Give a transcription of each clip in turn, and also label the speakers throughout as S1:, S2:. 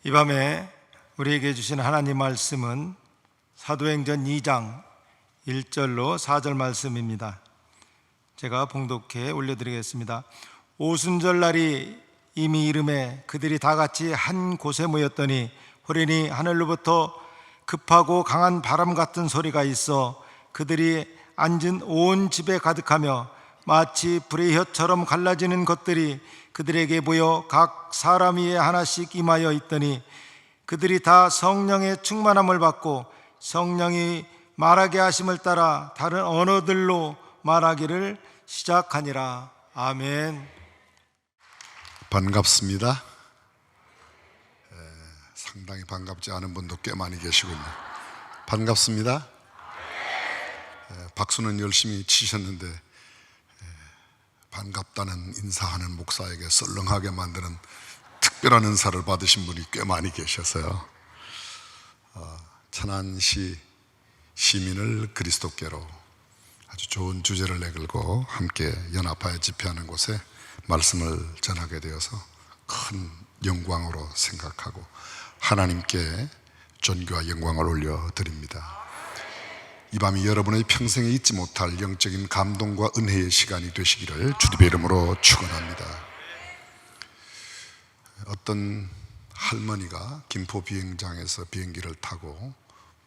S1: 이 밤에 우리에게 주신 하나님 말씀은 사도행전 2장 1절로 4절 말씀입니다. 제가 봉독해 올려드리겠습니다. 오순절 날이 이미 이름에 그들이 다 같이 한 곳에 모였더니 호련히 하늘로부터 급하고 강한 바람 같은 소리가 있어 그들이 앉은 온 집에 가득하며 마치 불의 혀처럼 갈라지는 것들이 그들에게 보여 각 사람 위에 하나씩 임하여 있더니 그들이 다 성령의 충만함을 받고 성령이 말하게 하심을 따라 다른 언어들로 말하기를 시작하니라. 아멘.
S2: 반갑습니다. 상당히 반갑지 않은 분도 꽤 많이 계시군요. 반갑습니다. 박수는 열심히 치셨는데 반갑다는 인사하는 목사에게 썰렁하게 만드는 특별한 은사를 받으신 분이 꽤 많이 계셔서요. 천안시 시민을 그리스도께로 아주 좋은 주제를 내걸고 함께 연합하여 집회하는 곳에 말씀을 전하게 되어서 큰 영광으로 생각하고 하나님께 존귀와 영광을 올려드립니다. 이 밤이 여러분의 평생에 잊지 못할 영적인 감동과 은혜의 시간이 되시기를 주님의 이름으로 축원합니다. 어떤 할머니가 김포 비행장에서 비행기를 타고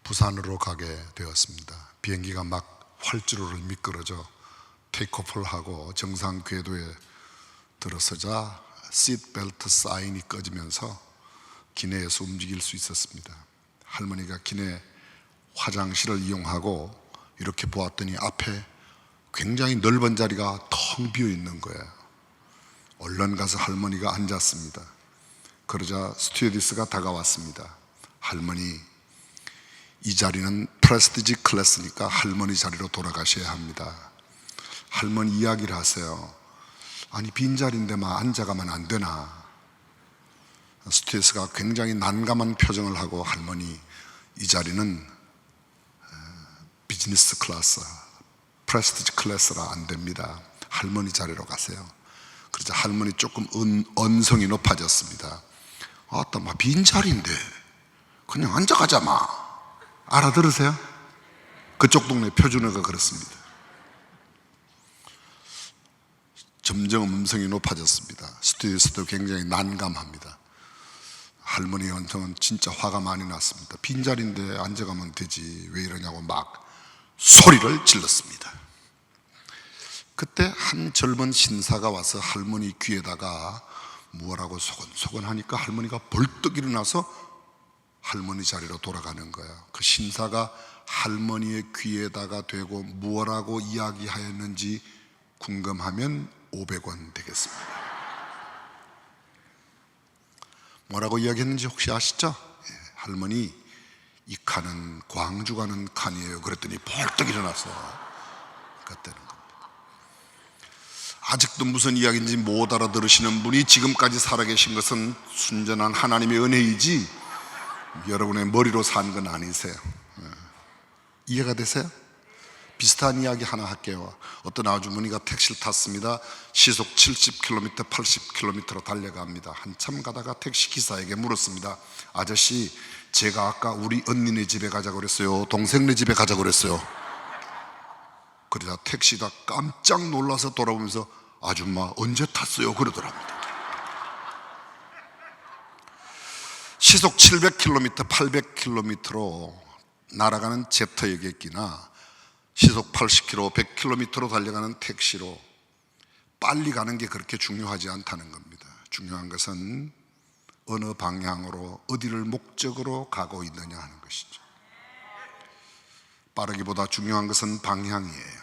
S2: 부산으로 가게 되었습니다. 비행기가 막 활주로를 미끄러져 테이크오프를 하고 정상 궤도에 들어서자 시트벨트 사인이 꺼지면서 기내에서 움직일 수 있었습니다. 할머니가 기내 화장실을 이용하고 이렇게 보았더니 앞에 굉장히 넓은 자리가 텅 비어 있는 거예요. 얼른 가서 할머니가 앉았습니다. 그러자 스튜어디스가 다가왔습니다. 할머니, 이 자리는 프레스티지 클래스니까 할머니 자리로 돌아가셔야 합니다. 할머니 이야기를 하세요. 아니 빈자리인데만 앉아가면 안 되나? 스튜어디스가 굉장히 난감한 표정을 하고 할머니, 이 자리는 비즈니스 클래스, 프레스티지 클래스라 안 됩니다. 할머니 자리로 가세요. 그러자 할머니 조금 언성이 높아졌습니다. 아따, 마 빈자리인데 그냥 앉아가자 마. 알아들으세요? 그쪽 동네 표준어가 그렇습니다. 점점 음성이 높아졌습니다. 스튜디오스도 굉장히 난감합니다. 할머니의 언성은 진짜 화가 많이 났습니다. 빈자리인데 앉아가면 되지 왜 이러냐고 막 소리를 질렀습니다. 그때 한 젊은 신사가 와서 할머니 귀에다가 뭐라고 소곤소곤 하니까 할머니가 벌떡 일어나서 할머니 자리로 돌아가는 거예요. 그 신사가 할머니의 귀에다가 대고 뭐라고 이야기하였는지 궁금하면 500원 되겠습니다. 뭐라고 이야기했는지 혹시 아시죠? 할머니, 이 칸은 광주 가는 칸이에요. 그랬더니 벌떡 일어나서 갔다는 겁니다. 아직도 무슨 이야기인지 못 알아들으시는 분이 지금까지 살아계신 것은 순전한 하나님의 은혜이지 여러분의 머리로 산 건 아니세요. 이해가 되세요? 비슷한 이야기 하나 할게요. 어떤 아주머니가 택시를 탔습니다. 시속 70km, 80km로 달려갑니다. 한참 가다가 택시 기사에게 물었습니다. 아저씨, 제가 아까 우리 언니네 집에 가자고 그랬어요? 동생네 집에 가자고 그랬어요? 그러자 택시가 깜짝 놀라서 돌아보면서 아줌마 언제 탔어요? 그러더랍니다. 시속 700km, 800km로 날아가는 제트여객기나 시속 80km, 100km로 달려가는 택시로 빨리 가는 게 그렇게 중요하지 않다는 겁니다. 중요한 것은 어느 방향으로 어디를 목적으로 가고 있느냐 하는 것이죠. 빠르기보다 중요한 것은 방향이에요.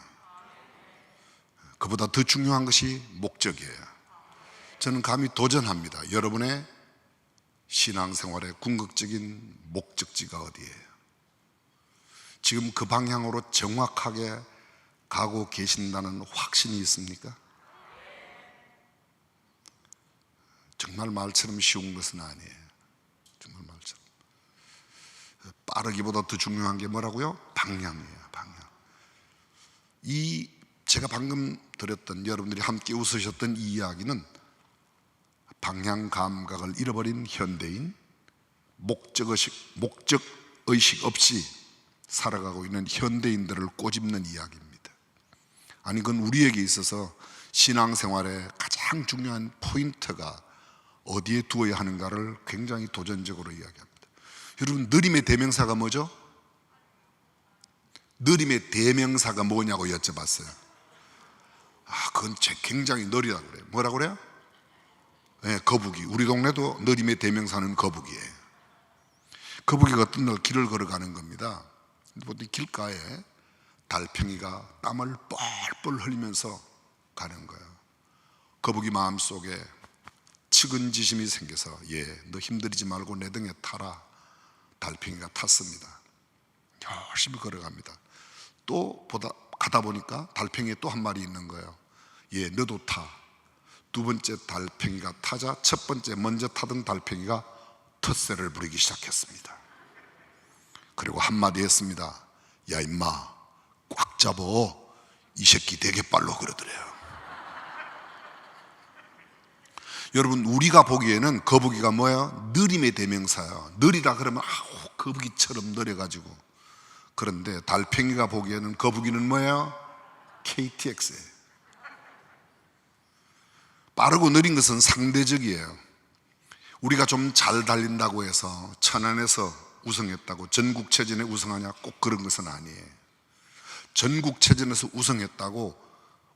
S2: 그보다 더 중요한 것이 목적이에요. 저는 감히 도전합니다. 여러분의 신앙생활의 궁극적인 목적지가 어디예요? 지금 그 방향으로 정확하게 가고 계신다는 확신이 있습니까? 정말 말처럼 쉬운 것은 아니에요. 정말 말처럼. 빠르기보다 더 중요한 게 뭐라고요? 방향이에요. 방향. 이 제가 방금 드렸던, 여러분들이 함께 웃으셨던 이 이야기는 방향 감각을 잃어버린 현대인, 목적의식 없이 살아가고 있는 현대인들을 꼬집는 이야기입니다. 아니, 그건 우리에게 있어서 신앙생활의 가장 중요한 포인트가 어디에 두어야 하는가를 굉장히 도전적으로 이야기합니다. 여러분, 느림의 대명사가 뭐죠? 느림의 대명사가 뭐냐고 여쭤봤어요. 그건 굉장히 느리다고 그래요. 뭐라고 그래요? 네, 거북이. 우리 동네도 느림의 대명사는 거북이에요. 거북이가 어떤 날 길을 걸어가는 겁니다. 근데 길가에 달팽이가 땀을 뻘뻘 흘리면서 가는 거예요. 거북이 마음속에 측은지심이 생겨서 너 힘들이지 말고 내 등에 타라. 달팽이가 탔습니다. 열심히 걸어갑니다. 또 가다 보니까 달팽이에 또 한 마리 있는 거예요. 너도 타. 두 번째 달팽이가 타자 첫 번째 먼저 타던 달팽이가 텃세를 부리기 시작했습니다. 그리고 한마디 했습니다. 야 임마, 꽉 잡어. 이 새끼 되게 빨로 그러더래요. 여러분, 우리가 보기에는 거북이가 뭐예요? 느림의 대명사예요. 느리다 그러면 거북이처럼 느려가지고. 그런데 달팽이가 보기에는 거북이는 뭐예요? KTX예요. 빠르고 느린 것은 상대적이에요. 우리가 좀 잘 달린다고 해서 천안에서 우승했다고 전국체전에 우승하냐? 꼭 그런 것은 아니에요. 전국체전에서 우승했다고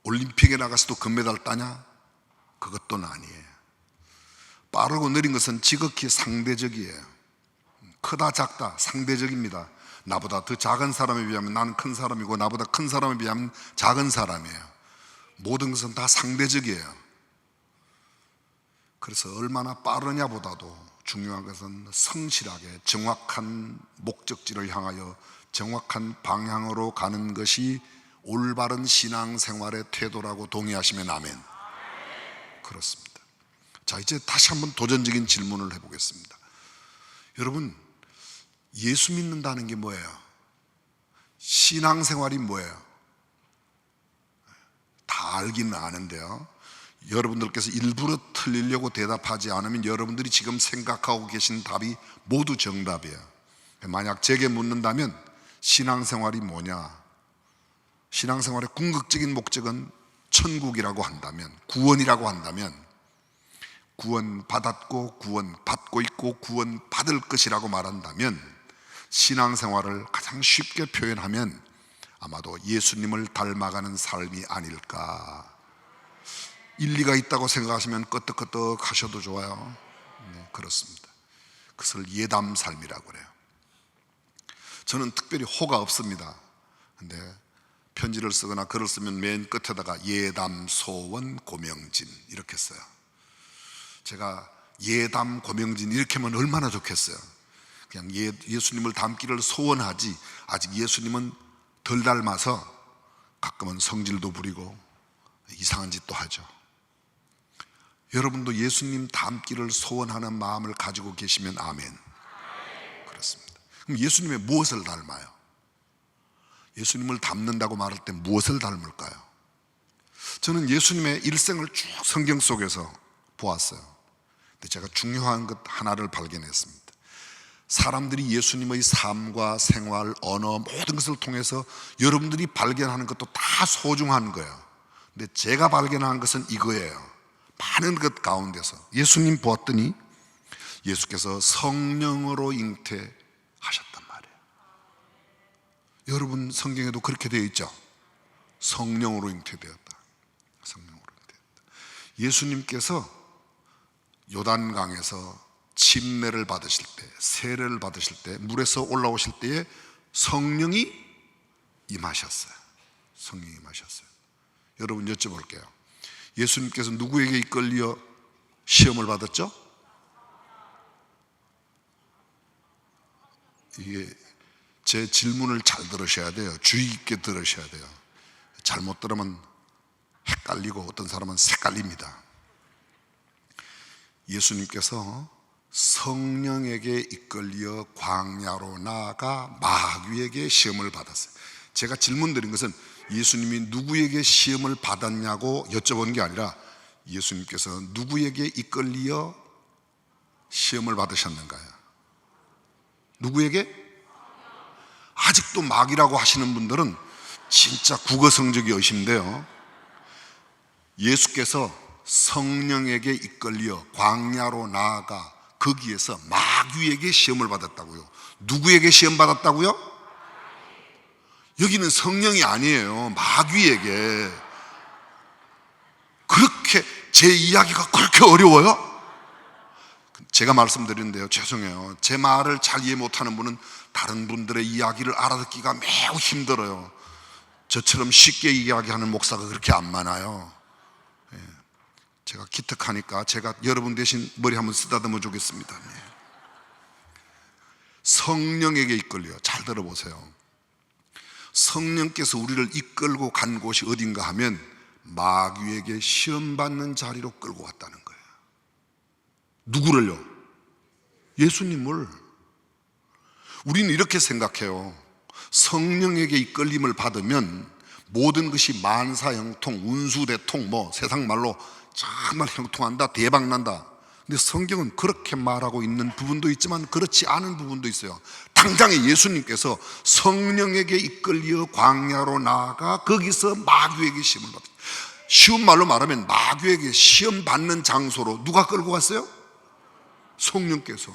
S2: 올림픽에 나가서도 금메달 따냐? 그것도 아니에요. 빠르고 느린 것은 지극히 상대적이에요. 크다 작다 상대적입니다. 나보다 더 작은 사람에 비하면 나는 큰 사람이고 나보다 큰 사람에 비하면 작은 사람이에요. 모든 것은 다 상대적이에요. 그래서 얼마나 빠르냐보다도 중요한 것은 성실하게 정확한 목적지를 향하여 정확한 방향으로 가는 것이 올바른 신앙생활의 태도라고 동의하시면 아멘. 그렇습니다. 자, 이제 다시 한번 도전적인 질문을 해보겠습니다. 여러분, 예수 믿는다는 게 뭐예요? 신앙생활이 뭐예요? 다 알기는 아는데요, 여러분들께서 일부러 틀리려고 대답하지 않으면 여러분들이 지금 생각하고 계신 답이 모두 정답이에요. 만약 제게 묻는다면 신앙생활이 뭐냐? 신앙생활의 궁극적인 목적은 천국이라고 한다면, 구원이라고 한다면, 구원 받았고 구원 받고 있고 구원 받을 것이라고 말한다면, 신앙생활을 가장 쉽게 표현하면 아마도 예수님을 닮아가는 삶이 아닐까. 일리가 있다고 생각하시면 끄떡끄떡 하셔도 좋아요. 네, 그렇습니다. 그것을 예담 삶이라고 그래요. 저는 특별히 호가 없습니다. 근데 편지를 쓰거나 글을 쓰면 맨 끝에다가 예담 소원 고명진 이렇게 써요. 제가 예담 고명진 이렇게 하면 얼마나 좋겠어요. 그냥 예수님을 닮기를 소원하지, 아직 예수님은 덜 닮아서 가끔은 성질도 부리고 이상한 짓도 하죠. 여러분도 예수님 닮기를 소원하는 마음을 가지고 계시면 아멘. 그렇습니다. 그럼 예수님의 무엇을 닮아요? 예수님을 닮는다고 말할 때 무엇을 닮을까요? 저는 예수님의 일생을 쭉 성경 속에서 보았어요. 근데 제가 중요한 것 하나를 발견했습니다. 사람들이 예수님의 삶과 생활, 언어 모든 것을 통해서 여러분들이 발견하는 것도 다 소중한 거예요. 근데 제가 발견한 것은 이거예요. 많은 것 가운데서 예수님 보았더니 예수께서 성령으로 잉태하셨단 말이에요. 여러분 성경에도 그렇게 되어 있죠. 성령으로 잉태되었다. 성령으로 잉태되었다. 예수님께서 요단강에서 침례를 받으실 때, 세례를 받으실 때, 물에서 올라오실 때에 성령이 임하셨어요. 성령이 임하셨어요. 여러분 여쭤볼게요. 예수님께서 누구에게 이끌려 시험을 받았죠? 이게 제 질문을 잘 들으셔야 돼요. 주의 깊게 들으셔야 돼요. 잘못 들으면 헷갈리고 어떤 사람은 색깔립니다. 예수님께서 성령에게 이끌려 광야로 나아가 마귀에게 시험을 받았어요. 제가 질문드린 것은 예수님이 누구에게 시험을 받았냐고 여쭤본 게 아니라 예수님께서 누구에게 이끌려 시험을 받으셨는가요? 누구에게? 아직도 마귀라고 하시는 분들은 진짜 국어 성적이 의심돼요. 예수께서 성령에게 이끌려 광야로 나아가 거기에서 마귀에게 시험을 받았다고요. 누구에게 시험 받았다고요? 여기는 성령이 아니에요. 마귀에게. 그렇게 제 이야기가 그렇게 어려워요? 제가 말씀드리는데요, 죄송해요. 제 말을 잘 이해 못하는 분은 다른 분들의 이야기를 알아듣기가 매우 힘들어요. 저처럼 쉽게 이야기하는 목사가 그렇게 안 많아요. 제가 기특하니까 제가 여러분 대신 머리 한번 쓰다듬어 주겠습니다. 성령에게 이끌려. 잘 들어보세요. 성령께서 우리를 이끌고 간 곳이 어딘가 하면 마귀에게 시험받는 자리로 끌고 갔다는 거예요. 누구를요? 예수님을. 우리는 이렇게 생각해요. 성령에게 이끌림을 받으면 모든 것이 만사형통, 운수대통, 세상 말로 정말 형통한다, 대박난다. 근데 성경은 그렇게 말하고 있는 부분도 있지만 그렇지 않은 부분도 있어요. 당장에 예수님께서 성령에게 이끌려 광야로 나아가 거기서 마귀에게 시험을 받았어요. 쉬운 말로 말하면 마귀에게 시험 받는 장소로 누가 끌고 갔어요? 성령께서.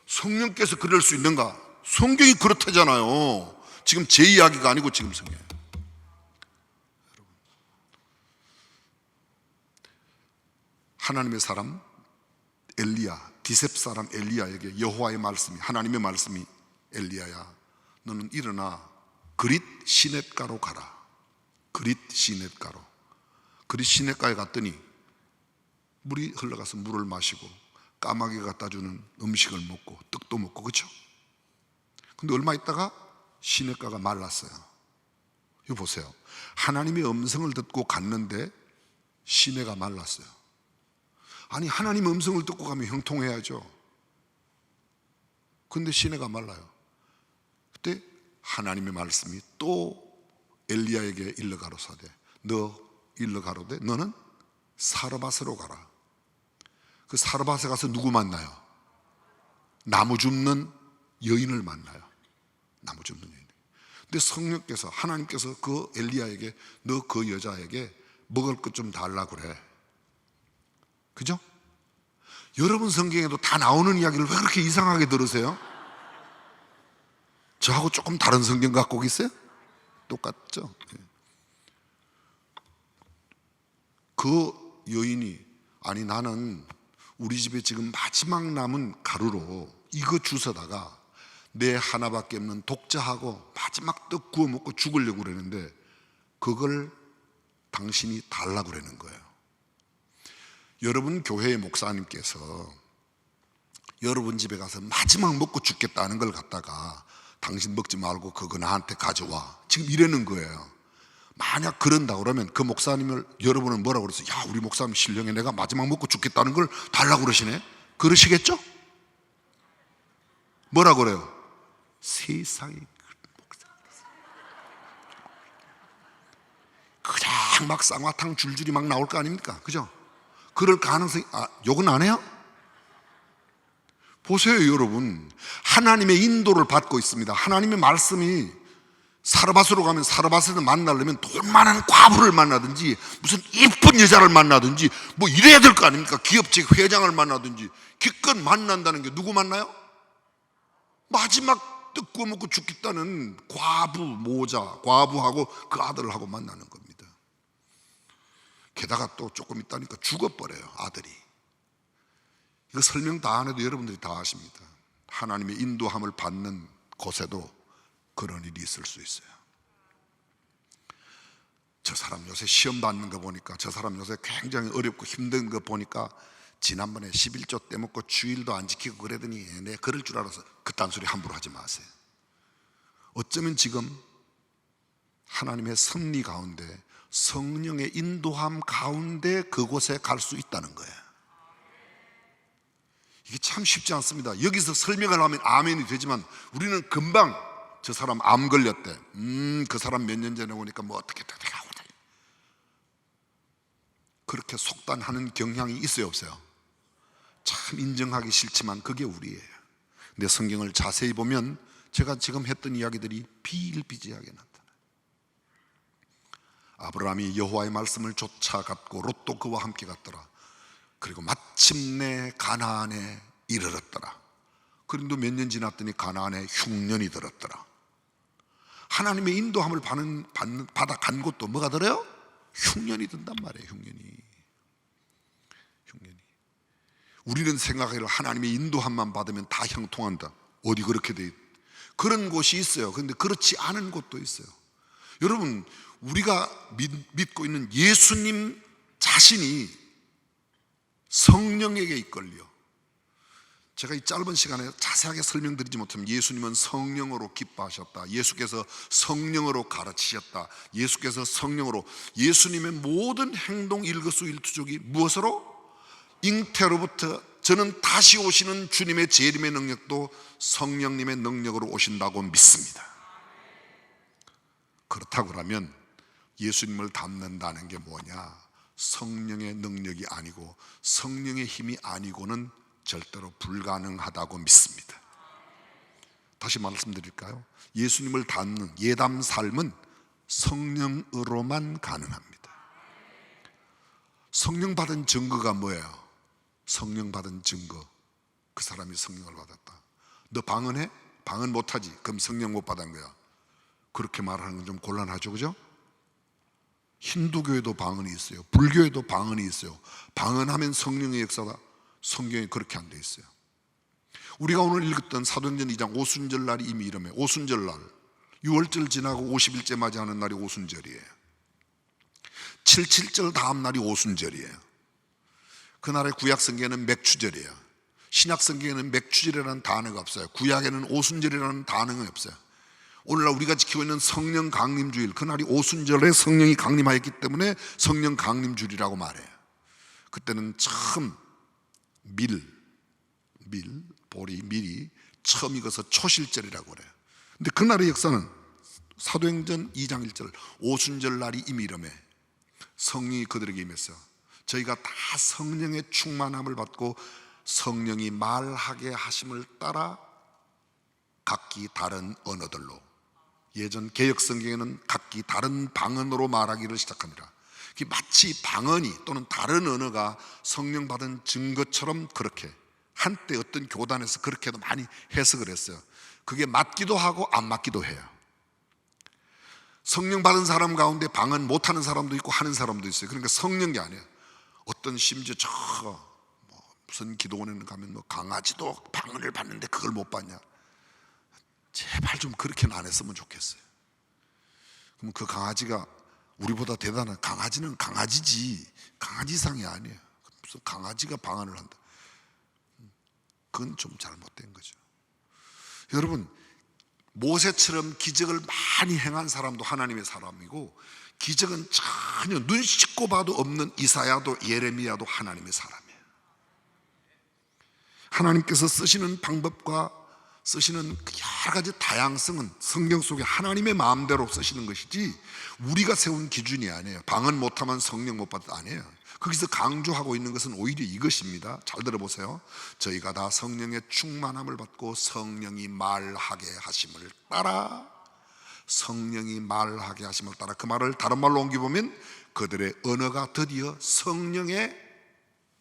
S2: 성령께서 그럴 수 있는가? 성경이 그렇다잖아요. 지금 제 이야기가 아니고 지금 성경. 하나님의 사람 엘리야, 디셉 사람 엘리야에게 여호와의 말씀이, 하나님의 말씀이, 엘리야야 너는 일어나 그릿 시냇가로 가라. 그릿 시냇가로. 그릿 시냇가에 갔더니 물이 흘러가서 물을 마시고 까마귀가 갖다 주는 음식을 먹고 떡도 먹고, 그렇죠? 근데 얼마 있다가 시냇가가 말랐어요. 이거 보세요. 하나님의 음성을 듣고 갔는데 시내가 말랐어요. 아니, 하나님의 음성을 듣고 가면 형통해야죠. 근데 시내가 말라요. 그때 하나님의 말씀이 또 엘리야에게 일러 가로사대 너 일러 가로되 너는 사르밧으로 가라. 그 사르밧에 가서 누구 만나요? 나무 줍는 여인을 만나요. 나무 줍는 여인. 근데 성령께서, 하나님께서 그 엘리야에게 너 그 여자에게 먹을 것 좀 달라 그래. 그죠? 여러분 성경에도 다 나오는 이야기를 왜 그렇게 이상하게 들으세요? 저하고 조금 다른 성경 갖고 계세요? 똑같죠? 그 여인이, 아니 나는 우리 집에 지금 마지막 남은 가루로 이거 주워다가 내 하나밖에 없는 독자하고 마지막 떡 구워 먹고 죽으려고 그러는데 그걸 당신이 달라고 그러는 거예요. 여러분 교회의 목사님께서 여러분 집에 가서 마지막 먹고 죽겠다는 걸 갖다가 당신 먹지 말고 그거 나한테 가져와, 지금 이러는 거예요. 만약 그런다 그러면 그 목사님을 여러분은 뭐라고 그랬어요? 야, 우리 목사님 신령에 내가 마지막 먹고 죽겠다는 걸 달라고 그러시네? 그러시겠죠? 뭐라고 그래요? 세상에 그냥 막 쌍화탕 줄줄이 막 나올 거 아닙니까? 그죠? 그럴 가능성이, 욕은 안 해요? 보세요 여러분, 하나님의 인도를 받고 있습니다. 하나님의 말씀이 사르밧으로 가면 사르밧에서 만나려면 돈 많은 과부를 만나든지 무슨 예쁜 여자를 만나든지 뭐 이래야 될 거 아닙니까? 기업체 회장을 만나든지 기껏 만난다는 게 누구 만나요? 마지막 떡 구워 먹고 죽겠다는 과부, 모자, 과부하고 그 아들하고 만나는 겁니다. 게다가 또 조금 있다니까 죽어버려요, 아들이. 이거 설명 다 안 해도 여러분들이 다 아십니다. 하나님의 인도함을 받는 곳에도 그런 일이 있을 수 있어요. 저 사람 요새 시험 받는 거 보니까, 저 사람 요새 굉장히 어렵고 힘든 거 보니까 지난번에 11조 떼먹고 주일도 안 지키고 그러더니 내 그럴 줄 알아서 그딴 소리 함부로 하지 마세요. 어쩌면 지금 하나님의 섭리 가운데, 성령의 인도함 가운데 그곳에 갈 수 있다는 거예요. 이게 참 쉽지 않습니다. 여기서 설명을 하면 아멘이 되지만 우리는 금방 저 사람 암 걸렸대. 그 사람 몇 년 전에 오니까 뭐 어떻게 하고 그렇게 속단하는 경향이 있어요, 없어요? 참 인정하기 싫지만 그게 우리예요. 근데 성경을 자세히 보면 제가 지금 했던 이야기들이 비일비재하게 나타나요. 아브라함이 여호와의 말씀을 쫓아갔고 롯도 그와 함께 갔더라. 그리고 마침내 가나안에 이르렀더라. 그런데 몇 년 지났더니 가나안에 흉년이 들었더라. 하나님의 인도함을 받아 간 곳도 뭐가 들어요? 흉년이 든단 말이에요. 흉년이. 우리는 생각해요. 하나님의 인도함만 받으면 다 형통한다. 어디 그렇게 돼? 그런 곳이 있어요. 그런데 그렇지 않은 곳도 있어요. 여러분, 우리가 믿고 있는 예수님 자신이 성령에게 이끌려. 제가 이 짧은 시간에 자세하게 설명드리지 못하면 예수님은 성령으로 기뻐하셨다. 예수께서 성령으로 가르치셨다. 예수께서 성령으로, 예수님의 모든 행동 일거수일투족이 무엇으로? 잉태로부터 저는 다시 오시는 주님의 재림의 능력도 성령님의 능력으로 오신다고 믿습니다. 그렇다고 하면 예수님을 닮는다는 게 뭐냐? 성령의 능력이 아니고 성령의 힘이 아니고는 절대로 불가능하다고 믿습니다. 다시 말씀드릴까요? 예수님을 닮는 예담 삶은 성령으로만 가능합니다. 성령 받은 증거가 뭐예요? 성령 받은 증거, 그 사람이 성령을 받았다. 너 방언해? 방언 못하지? 그럼 성령 못 받은 거야. 그렇게 말하는 건 좀 곤란하죠, 그죠? 힌두교에도 방언이 있어요. 불교에도 방언이 있어요. 방언하면 성령의 역사다. 성경에 그렇게 안 돼 있어요. 우리가 오늘 읽었던 사도행전 2장 오순절 날이 이미 이름에 오순절 날, 6월절 지나고 50일째 맞이하는 날이 오순절이에요. 77절 다음 날이 오순절이에요. 그날의 구약 성경에는 맥추절이에요. 신약 성경에는 맥추절이라는 단어가 없어요. 구약에는 오순절이라는 단어가 없어요. 오늘날 우리가 지키고 있는 성령 강림주일, 그날이 오순절에 성령이 강림하였기 때문에 성령 강림주일이라고 말해요. 그때는 처음 밀이 처음 익어서 초실절이라고 그래요. 근데 그날의 역사는 사도행전 2장 1절 오순절 날이 이미 이름에 성령이 그들에게 임했어요. 저희가 다 성령의 충만함을 받고 성령이 말하게 하심을 따라 각기 다른 언어들로, 예전 개역 성경에는 각기 다른 방언으로 말하기를 시작합니다. 마치 방언이 또는 다른 언어가 성령 받은 증거처럼 그렇게 한때 어떤 교단에서 그렇게도 많이 해석을 했어요. 그게 맞기도 하고 안 맞기도 해요. 성령 받은 사람 가운데 방언 못하는 사람도 있고 하는 사람도 있어요. 그러니까 성령이 아니에요. 어떤 심지어 무슨 기도원에는 가면 강아지도 방언을 받는데 그걸 못 받냐. 제발 좀 그렇게는 안 했으면 좋겠어요. 그럼 그 강아지가 우리보다 대단한, 강아지는 강아지지 강아지 이상이 아니에요. 무슨 강아지가 방언을 한다. 그건 좀 잘못된 거죠. 여러분, 모세처럼 기적을 많이 행한 사람도 하나님의 사람이고, 기적은 전혀 눈 씻고 봐도 없는 이사야도 예레미야도 하나님의 사람이에요. 하나님께서 쓰시는 방법과 쓰시는 여러 가지 다양성은 성경 속에 하나님의 마음대로 쓰시는 것이지 우리가 세운 기준이 아니에요. 방언 못하면 성령 못 받다 아니에요. 거기서 강조하고 있는 것은 오히려 이것입니다. 잘 들어보세요. 저희가 다 성령의 충만함을 받고 성령이 말하게 하심을 따라, 성령이 말하게 하심을 따라, 그 말을 다른 말로 옮겨보면 그들의 언어가 드디어 성령의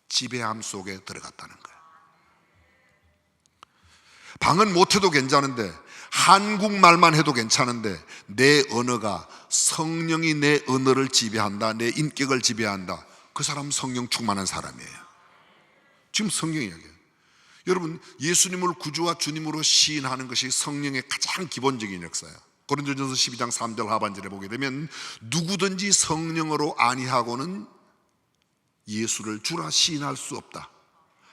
S2: 지배함 속에 들어갔다는 거예요. 방언 못해도 괜찮은데, 한국말만 해도 괜찮은데 내 언어가 성령이 내 언어를 지배한다, 내 인격을 지배한다, 그 사람은 성령 충만한 사람이에요. 지금 성경이 이야기해요. 여러분, 예수님을 구주와 주님으로 시인하는 것이 성령의 가장 기본적인 역사예요. 고린도전서 12장 3절 하반절에 보게 되면 누구든지 성령으로 아니하고는 예수를 주라 시인할 수 없다.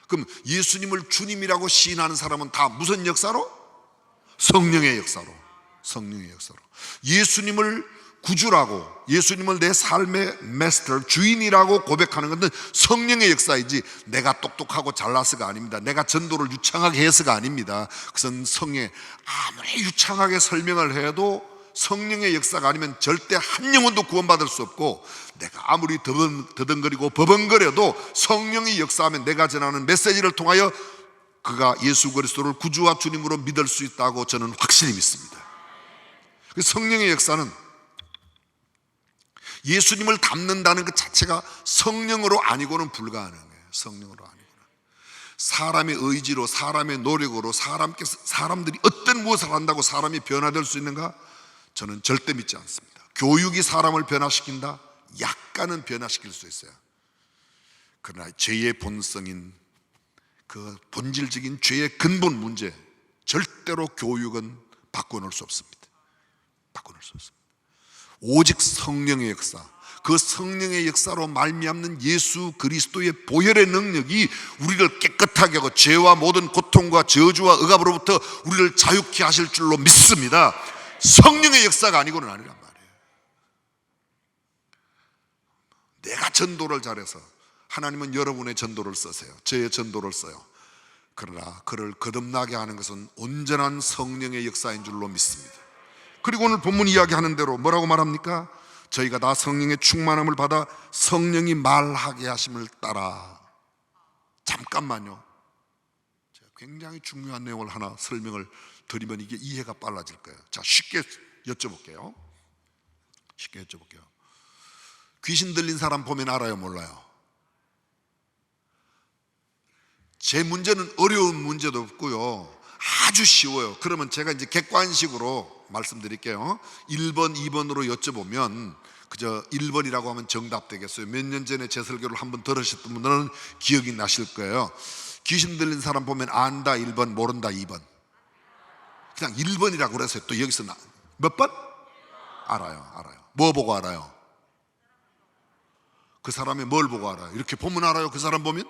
S2: 그럼 예수님을 주님이라고 시인하는 사람은 다 무슨 역사로? 성령의 역사로. 성령의 역사로. 예수님을 구주라고, 예수님을 내 삶의 마스터, 주인이라고 고백하는 것은 성령의 역사이지 내가 똑똑하고 잘나서가 아닙니다. 내가 전도를 유창하게 해서가 아닙니다. 그것은 성에 아무리 유창하게 설명을 해도 성령의 역사가 아니면 절대 한 영혼도 구원받을 수 없고, 내가 아무리 더듬거리고 버벙거려도 성령이 역사하면 내가 전하는 메시지를 통하여 그가 예수 그리스도를 구주와 주님으로 믿을 수 있다고 저는 확실히 믿습니다. 성령의 역사는 예수님을 닮는다는 것 자체가 성령으로 아니고는 불가능해요. 성령으로 아니고는. 사람의 의지로, 사람의 노력으로, 사람들이 어떤 무엇을 한다고 사람이 변화될 수 있는가? 저는 절대 믿지 않습니다. 교육이 사람을 변화시킨다? 약간은 변화시킬 수 있어요. 그러나 죄의 본성인 그 본질적인 죄의 근본 문제, 절대로 교육은 바꿔놓을 수 없습니다. 바꿔놓을 수 없습니다. 오직 성령의 역사, 그 성령의 역사로 말미암는 예수 그리스도의 보혈의 능력이 우리를 깨끗하게 하고 죄와 모든 고통과 저주와 억압으로부터 우리를 자유케 하실 줄로 믿습니다. 성령의 역사가 아니고는 아니란 말이에요. 내가 전도를 잘해서, 하나님은 여러분의 전도를 쓰세요. 저의 전도를 써요. 그러나 그를 거듭나게 하는 것은 온전한 성령의 역사인 줄로 믿습니다. 그리고 오늘 본문 이야기하는 대로 뭐라고 말합니까? 저희가 다 성령의 충만함을 받아 성령이 말하게 하심을 따라. 잠깐만요. 제가 굉장히 중요한 내용을 하나 설명을 드리면 이게 이해가 빨라질 거예요. 자, 쉽게 여쭤볼게요. 귀신 들린 사람 보면 알아요, 몰라요? 제 문제는 어려운 문제도 없고요, 아주 쉬워요. 그러면 제가 이제 객관식으로 말씀드릴게요. 1번, 2번으로 여쭤보면 그저 1번이라고 하면 정답 되겠어요. 몇 년 전에 제 설교를 한번 들으셨던 분들은 기억이 나실 거예요. 귀신 들린 사람 보면 안다 1번, 모른다 2번. 그냥 1번이라고 그랬어요. 또 여기서 몇 번? 알아요. 뭐 보고 알아요? 그 사람이 뭘 보고 알아요? 이렇게 보면 알아요? 그 사람 보면?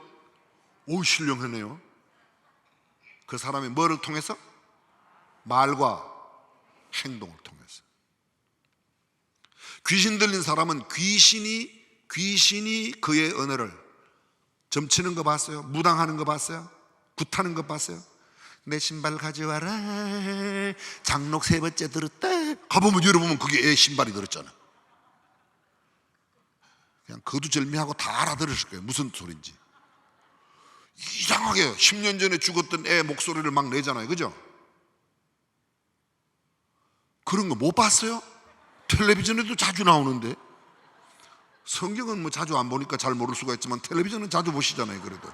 S2: 오, 신령하네요. 그 사람이 뭐를 통해서? 말과 행동을 통해서. 귀신 들린 사람은 귀신이 그의 언어를, 점치는 거 봤어요? 무당하는 거 봤어요? 굿하는 거 봤어요? 내 신발 가져와라, 장록 3번째 들었다. 가보면 열어보면 그게 애 신발이 들었잖아. 그냥 거두절미하고 다 알아들으실 거예요. 무슨 소리인지. 이상하게 10년 전에 죽었던 애 목소리를 막 내잖아요. 그죠? 그런 거 못 봤어요? 텔레비전에도 자주 나오는데. 성경은 뭐 자주 안 보니까 잘 모를 수가 있지만 텔레비전은 자주 보시잖아요. 그래도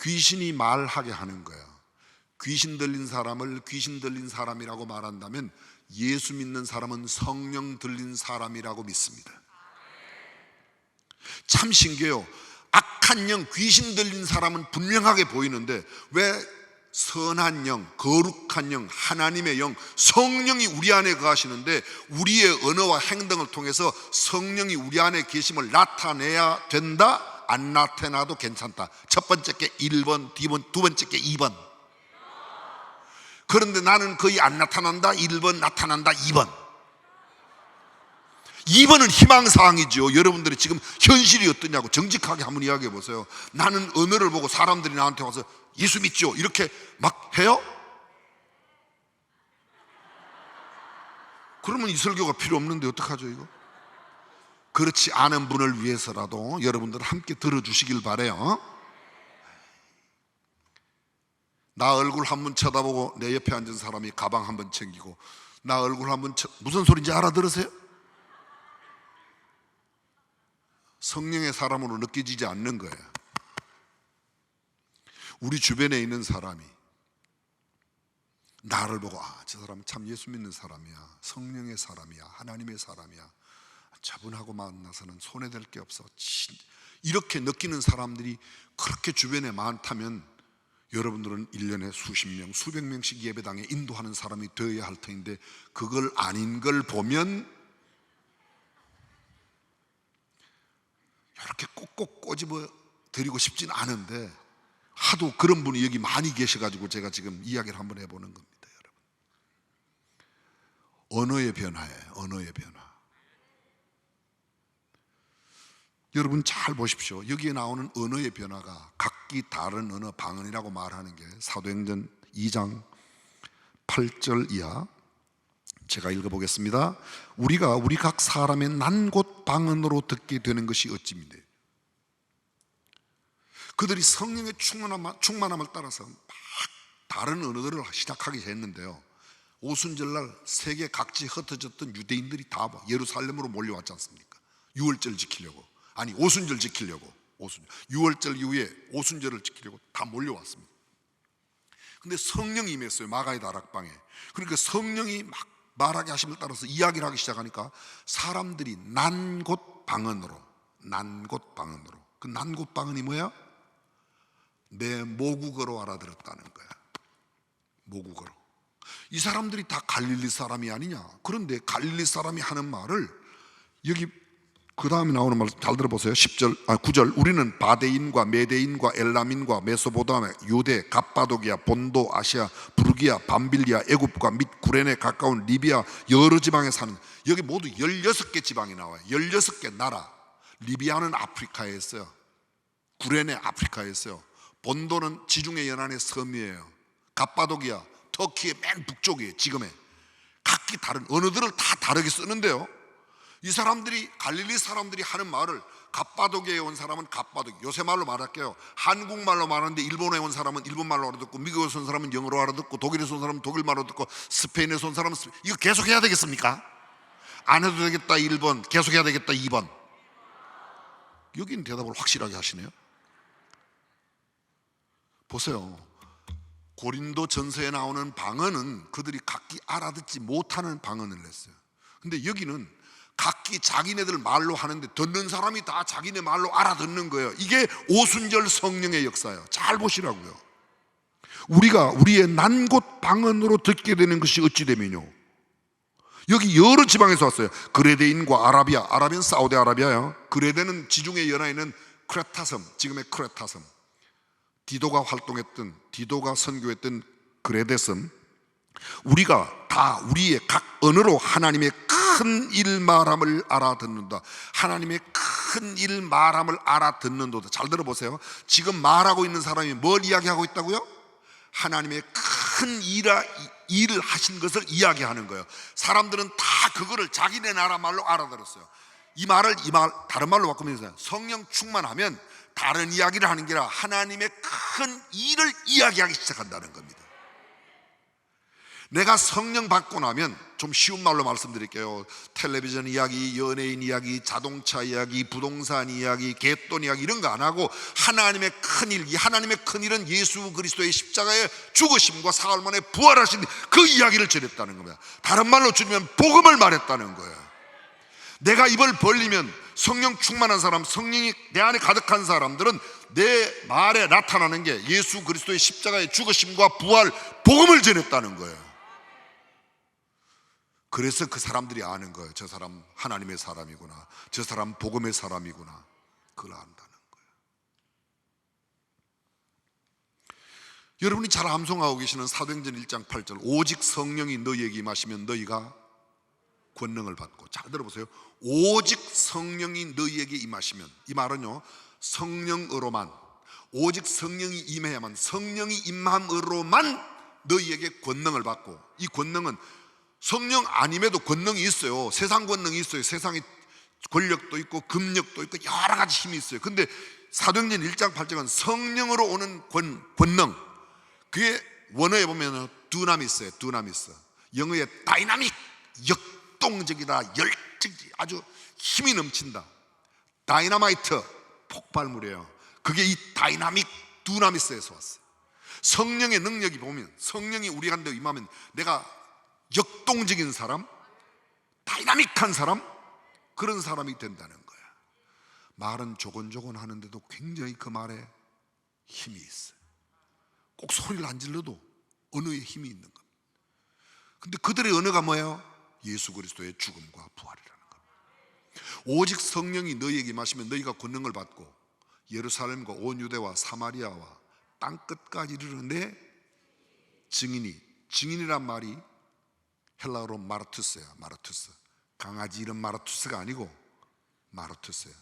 S2: 귀신이 말하게 하는 거예요. 귀신 들린 사람을 귀신 들린 사람이라고 말한다면 예수 믿는 사람은 성령 들린 사람이라고 믿습니다. 참 신기해요. 악한 영, 귀신 들린 사람은 분명하게 보이는데 왜 선한 영, 거룩한 영, 하나님의 영, 성령이 우리 안에 거하시는데 우리의 언어와 행동을 통해서 성령이 우리 안에 계심을 나타내야 된다? 안 나타나도 괜찮다. 첫 번째 게 1번, 두 번째 게 2번. 그런데 나는 거의 안 나타난다, 1번, 나타난다, 2번. 2번은 희망사항이죠. 여러분들이 지금 현실이 어떠냐고 정직하게 한번 이야기해 보세요. 나는 언어를 보고 사람들이 나한테 와서 예수 믿죠 이렇게 막 해요? 그러면 이 설교가 필요 없는데 어떡하죠 이거? 그렇지 않은 분을 위해서라도 여러분들 함께 들어주시길 바라요. 나 얼굴 한번 쳐다보고 내 옆에 앉은 사람이 가방 한번 챙기고 나 얼굴 한번 무슨 소리인지 알아들으세요? 성령의 사람으로 느껴지지 않는 거예요. 우리 주변에 있는 사람이 나를 보고 저 사람은 참 예수 믿는 사람이야, 성령의 사람이야, 하나님의 사람이야, 저분하고 만나서는 손해될 게 없어, 이렇게 느끼는 사람들이 그렇게 주변에 많다면 여러분들은 1년에 수십 명, 수백 명씩 예배당에 인도하는 사람이 되어야 할 터인데 그걸 아닌 걸 보면 이렇게 꼭꼭 꼬집어 드리고 싶진 않은데 하도 그런 분이 여기 많이 계셔가지고 제가 지금 이야기를 한번 해보는 겁니다. 여러분, 언어의 변화예요. 언어의 변화. 여러분 잘 보십시오. 여기에 나오는 언어의 변화가 각기 다른 언어, 방언이라고 말하는 게 사도행전 2장 8절 이하, 제가 읽어보겠습니다. 우리가 우리 각 사람의 난 곳 방언으로 듣게 되는 것이 어찌미래. 그들이 성령의 충만함을 따라서 막 다른 언어들을 시작하게 했는데요, 오순절날 세계 각지에 흩어졌던 유대인들이 다 예루살렘으로 몰려왔지 않습니까? 유월절 지키려고, 아니 오순절 지키려고, 6월절 이후에 오순절을 지키려고 다 몰려왔습니다. 근데 성령이 임했어요, 마가의 다락방에. 그러니까 성령이 막 말하게 하심을 따라서 이야기를 하기 시작하니까 사람들이 난 곳 방언으로, 그 난 곳 방언이 뭐야? 내 모국어로 알아들었다는 거야. 모국어로. 이 사람들이 다 갈릴리 사람이 아니냐? 그런데 갈릴리 사람이 하는 말을, 여기 그 다음에 나오는 말 잘 들어보세요. 9절. 우리는 바데인과 메데인과 엘람인과 메소포타미아, 유대, 갑바도기아, 본도, 아시아, 부르기아, 밤빌리아, 애굽과 및 구레네 가까운 리비아 여러 지방에 사는, 여기 모두 16개 지방이 나와요. 16개 나라. 리비아는 아프리카에 있어요. 구레네 아프리카에 있어요. 본도는 지중해 연안의 섬이에요. 갑바도기아 터키의 맨 북쪽이에요. 지금의 각기 다른 언어들을 다 다르게 쓰는데요, 이 사람들이, 갈릴리 사람들이 하는 말을, 갑바도기아에 온 사람은 갑바도기, 요새 말로 말할게요. 한국말로 말하는데 일본에 온 사람은 일본말로 알아듣고, 미국에서 온 사람은 영어로 알아듣고, 독일에서 온 사람은 독일말로 듣고, 스페인에서 온 사람은 이거 계속 해야 되겠습니까? 안 해도 되겠다 1번, 계속 해야 되겠다 2번. 여기는 대답을 확실하게 하시네요. 보세요, 고린도 전서에 나오는 방언은 그들이 각기 알아듣지 못하는 방언을 냈어요. 근데 여기는 각기 자기네들 말로 하는데 듣는 사람이 다 자기네 말로 알아듣는 거예요. 이게 오순절 성령의 역사예요. 잘 보시라고요. 우리가 우리의 난 곳 방언으로 듣게 되는 것이 어찌 되면요, 여기 여러 지방에서 왔어요. 그레데인과 아라비아는 사우디아라비아예요. 그레데는 지중해 연안에 있는 크레타섬, 지금의 크레타섬, 디도가 선교했던 그레데섬. 우리가 다 우리의 각 언어로 하나님의 큰 일 말함을 알아듣는다. 하나님의 큰 일 말함을 알아듣는도다. 잘 들어보세요. 지금 말하고 있는 사람이 뭘 이야기하고 있다고요? 하나님의 큰 일을 하신 것을 이야기하는 거예요. 사람들은 다 그거를 자기네 나라 말로 알아들었어요. 이 말 다른 말로 바꾸면 성령 충만하면 다른 이야기를 하는 게 아니라 하나님의 큰 일을 이야기하기 시작한다는 겁니다. 내가 성령 받고 나면, 좀 쉬운 말로 말씀드릴게요. 텔레비전 이야기, 연예인 이야기, 자동차 이야기, 부동산 이야기, 갯돈 이야기 이런 거 안 하고 하나님의 큰일, 이 하나님의 큰일은 예수 그리스도의 십자가의 죽으심과 사흘 만에 부활하신 그 이야기를 전했다는 겁니다. 다른 말로 줄이면 복음을 말했다는 거예요. 내가 입을 벌리면 성령 충만한 사람, 성령이 내 안에 가득한 사람들은 내 말에 나타나는 게 예수 그리스도의 십자가의 죽으심과 부활, 복음을 전했다는 거예요. 그래서 그 사람들이 아는 거예요. 저 사람 하나님의 사람이구나, 저 사람 복음의 사람이구나. 그걸 안다는 거예요. 여러분이 잘 암송하고 계시는 사도행전 1장 8절, 오직 성령이 너희에게 임하시면 너희가 권능을 받고. 잘 들어보세요. 오직 성령이 너희에게 임하시면, 이 말은요, 성령으로만, 오직 성령이 임해야만, 성령이 임함으로만 너희에게 권능을 받고. 이 권능은 성령 아님에도 권능이 있어요. 세상 권능이 있어요. 세상에 권력도 있고 금력도 있고 여러 가지 힘이 있어요. 근데 사도행전 1장 8절은 성령으로 오는 권능, 그게 원어에 보면 두나미스예요. 두나미스. 영어의 다이나믹, 역동적이다, 열정적, 아주 힘이 넘친다. 다이너마이트, 폭발물이에요. 그게 이 다이나믹 두나미스에서 왔어요. 성령의 능력이 보면, 성령이 우리한테 임하면 내가 역동적인 사람, 다이나믹한 사람, 그런 사람이 된다는 거야. 말은 조곤조곤 하는데도 굉장히 그 말에 힘이 있어요. 꼭 소리를 안 질러도 언어에 힘이 있는 겁니다. 근데 그들의 언어가 뭐예요? 예수 그리스도의 죽음과 부활이라는 겁니다. 오직 성령이 너희에게 임하시면 너희가 권능을 받고 예루살렘과 온 유대와 사마리아와 땅끝까지 이르는데 증인이란 말이 헬라어로 마르투스야. 마르투스. 강아지 이름 마르투스가 아니고 마르투스야.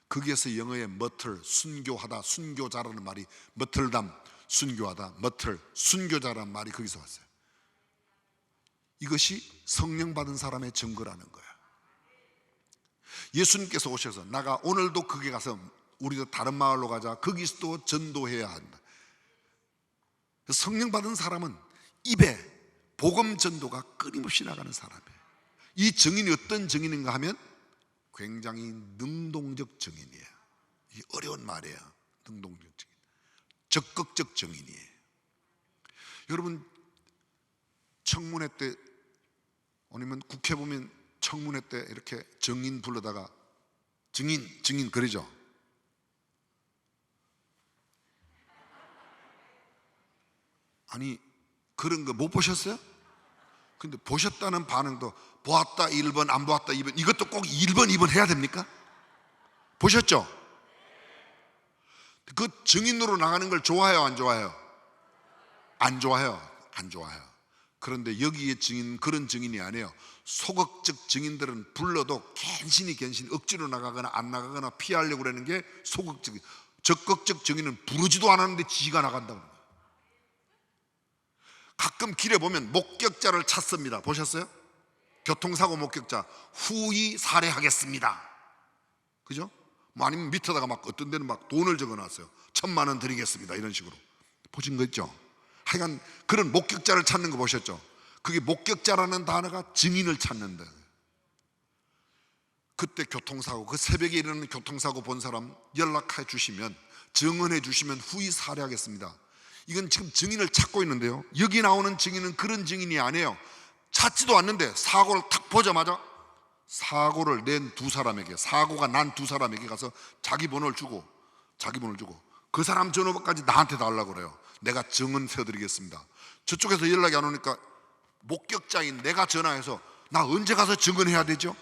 S2: 거기에서 영어의 머틀, 순교하다, 순교자라는 말이, 머틀담, 순교하다, 머틀, 순교자라는 말이 거기서 왔어요. 이것이 성령 받은 사람의 증거라는 거야. 예수님께서 오셔서, 나가 오늘도 거기 가서 우리도 다른 마을로 가자. 거기서도 전도해야 한다. 성령 받은 사람은 입에 복음 전도가 끊임없이 나가는 사람이에요. 이 증인이 어떤 증인인가 하면 굉장히 능동적 증인이에요. 이게 어려운 말이에요. 능동적 증인, 적극적 증인이에요. 여러분 청문회 때 아니면 국회 보면 청문회 때 이렇게 증인 불러다가 증인 그러죠. 아니 그런 거 못 보셨어요? 근데 보셨다는 반응도 보았다 1번 안 보았다 2번, 이것도 꼭 1번 2번 해야 됩니까? 보셨죠? 그 증인으로 나가는 걸 좋아해요 안 좋아해요? 안 좋아해요. 안 좋아해요. 그런데 여기에 증인 그런 증인이 아니에요. 소극적 증인들은 불러도 괜시니 억지로 나가거나 안 나가거나 피하려고 그러는 게 소극적. 적극적 증인은 부르지도 않았는데 지가 나간다고. 가끔 길에 보면 목격자를 찾습니다. 보셨어요? 교통사고 목격자 후이 살해하겠습니다. 그죠? 뭐 아니면 밑에다가 막 어떤 데는 막 돈을 적어놨어요. 1,000만 원 드리겠습니다. 이런 식으로. 보신 거 있죠? 하여간 그런 목격자를 찾는 거 보셨죠? 그게 목격자라는 단어가 증인을 찾는다. 그때 교통사고, 그 새벽에 일어나는 교통사고 본 사람 연락해 주시면, 증언해 주시면 후이 살해하겠습니다. 이건 지금 증인을 찾고 있는데요, 여기 나오는 증인은 그런 증인이 아니에요. 찾지도 않는데 사고를 탁 보자마자 사고를 낸 두 사람에게, 사고가 난 두 사람에게 가서 자기 번호를 주고 그 사람 전화번호까지 나한테 달라고 그래요. 내가 증언 세워드리겠습니다. 저쪽에서 연락이 안 오니까 목격자인 내가 전화해서 나 언제 가서 증언해야 되죠?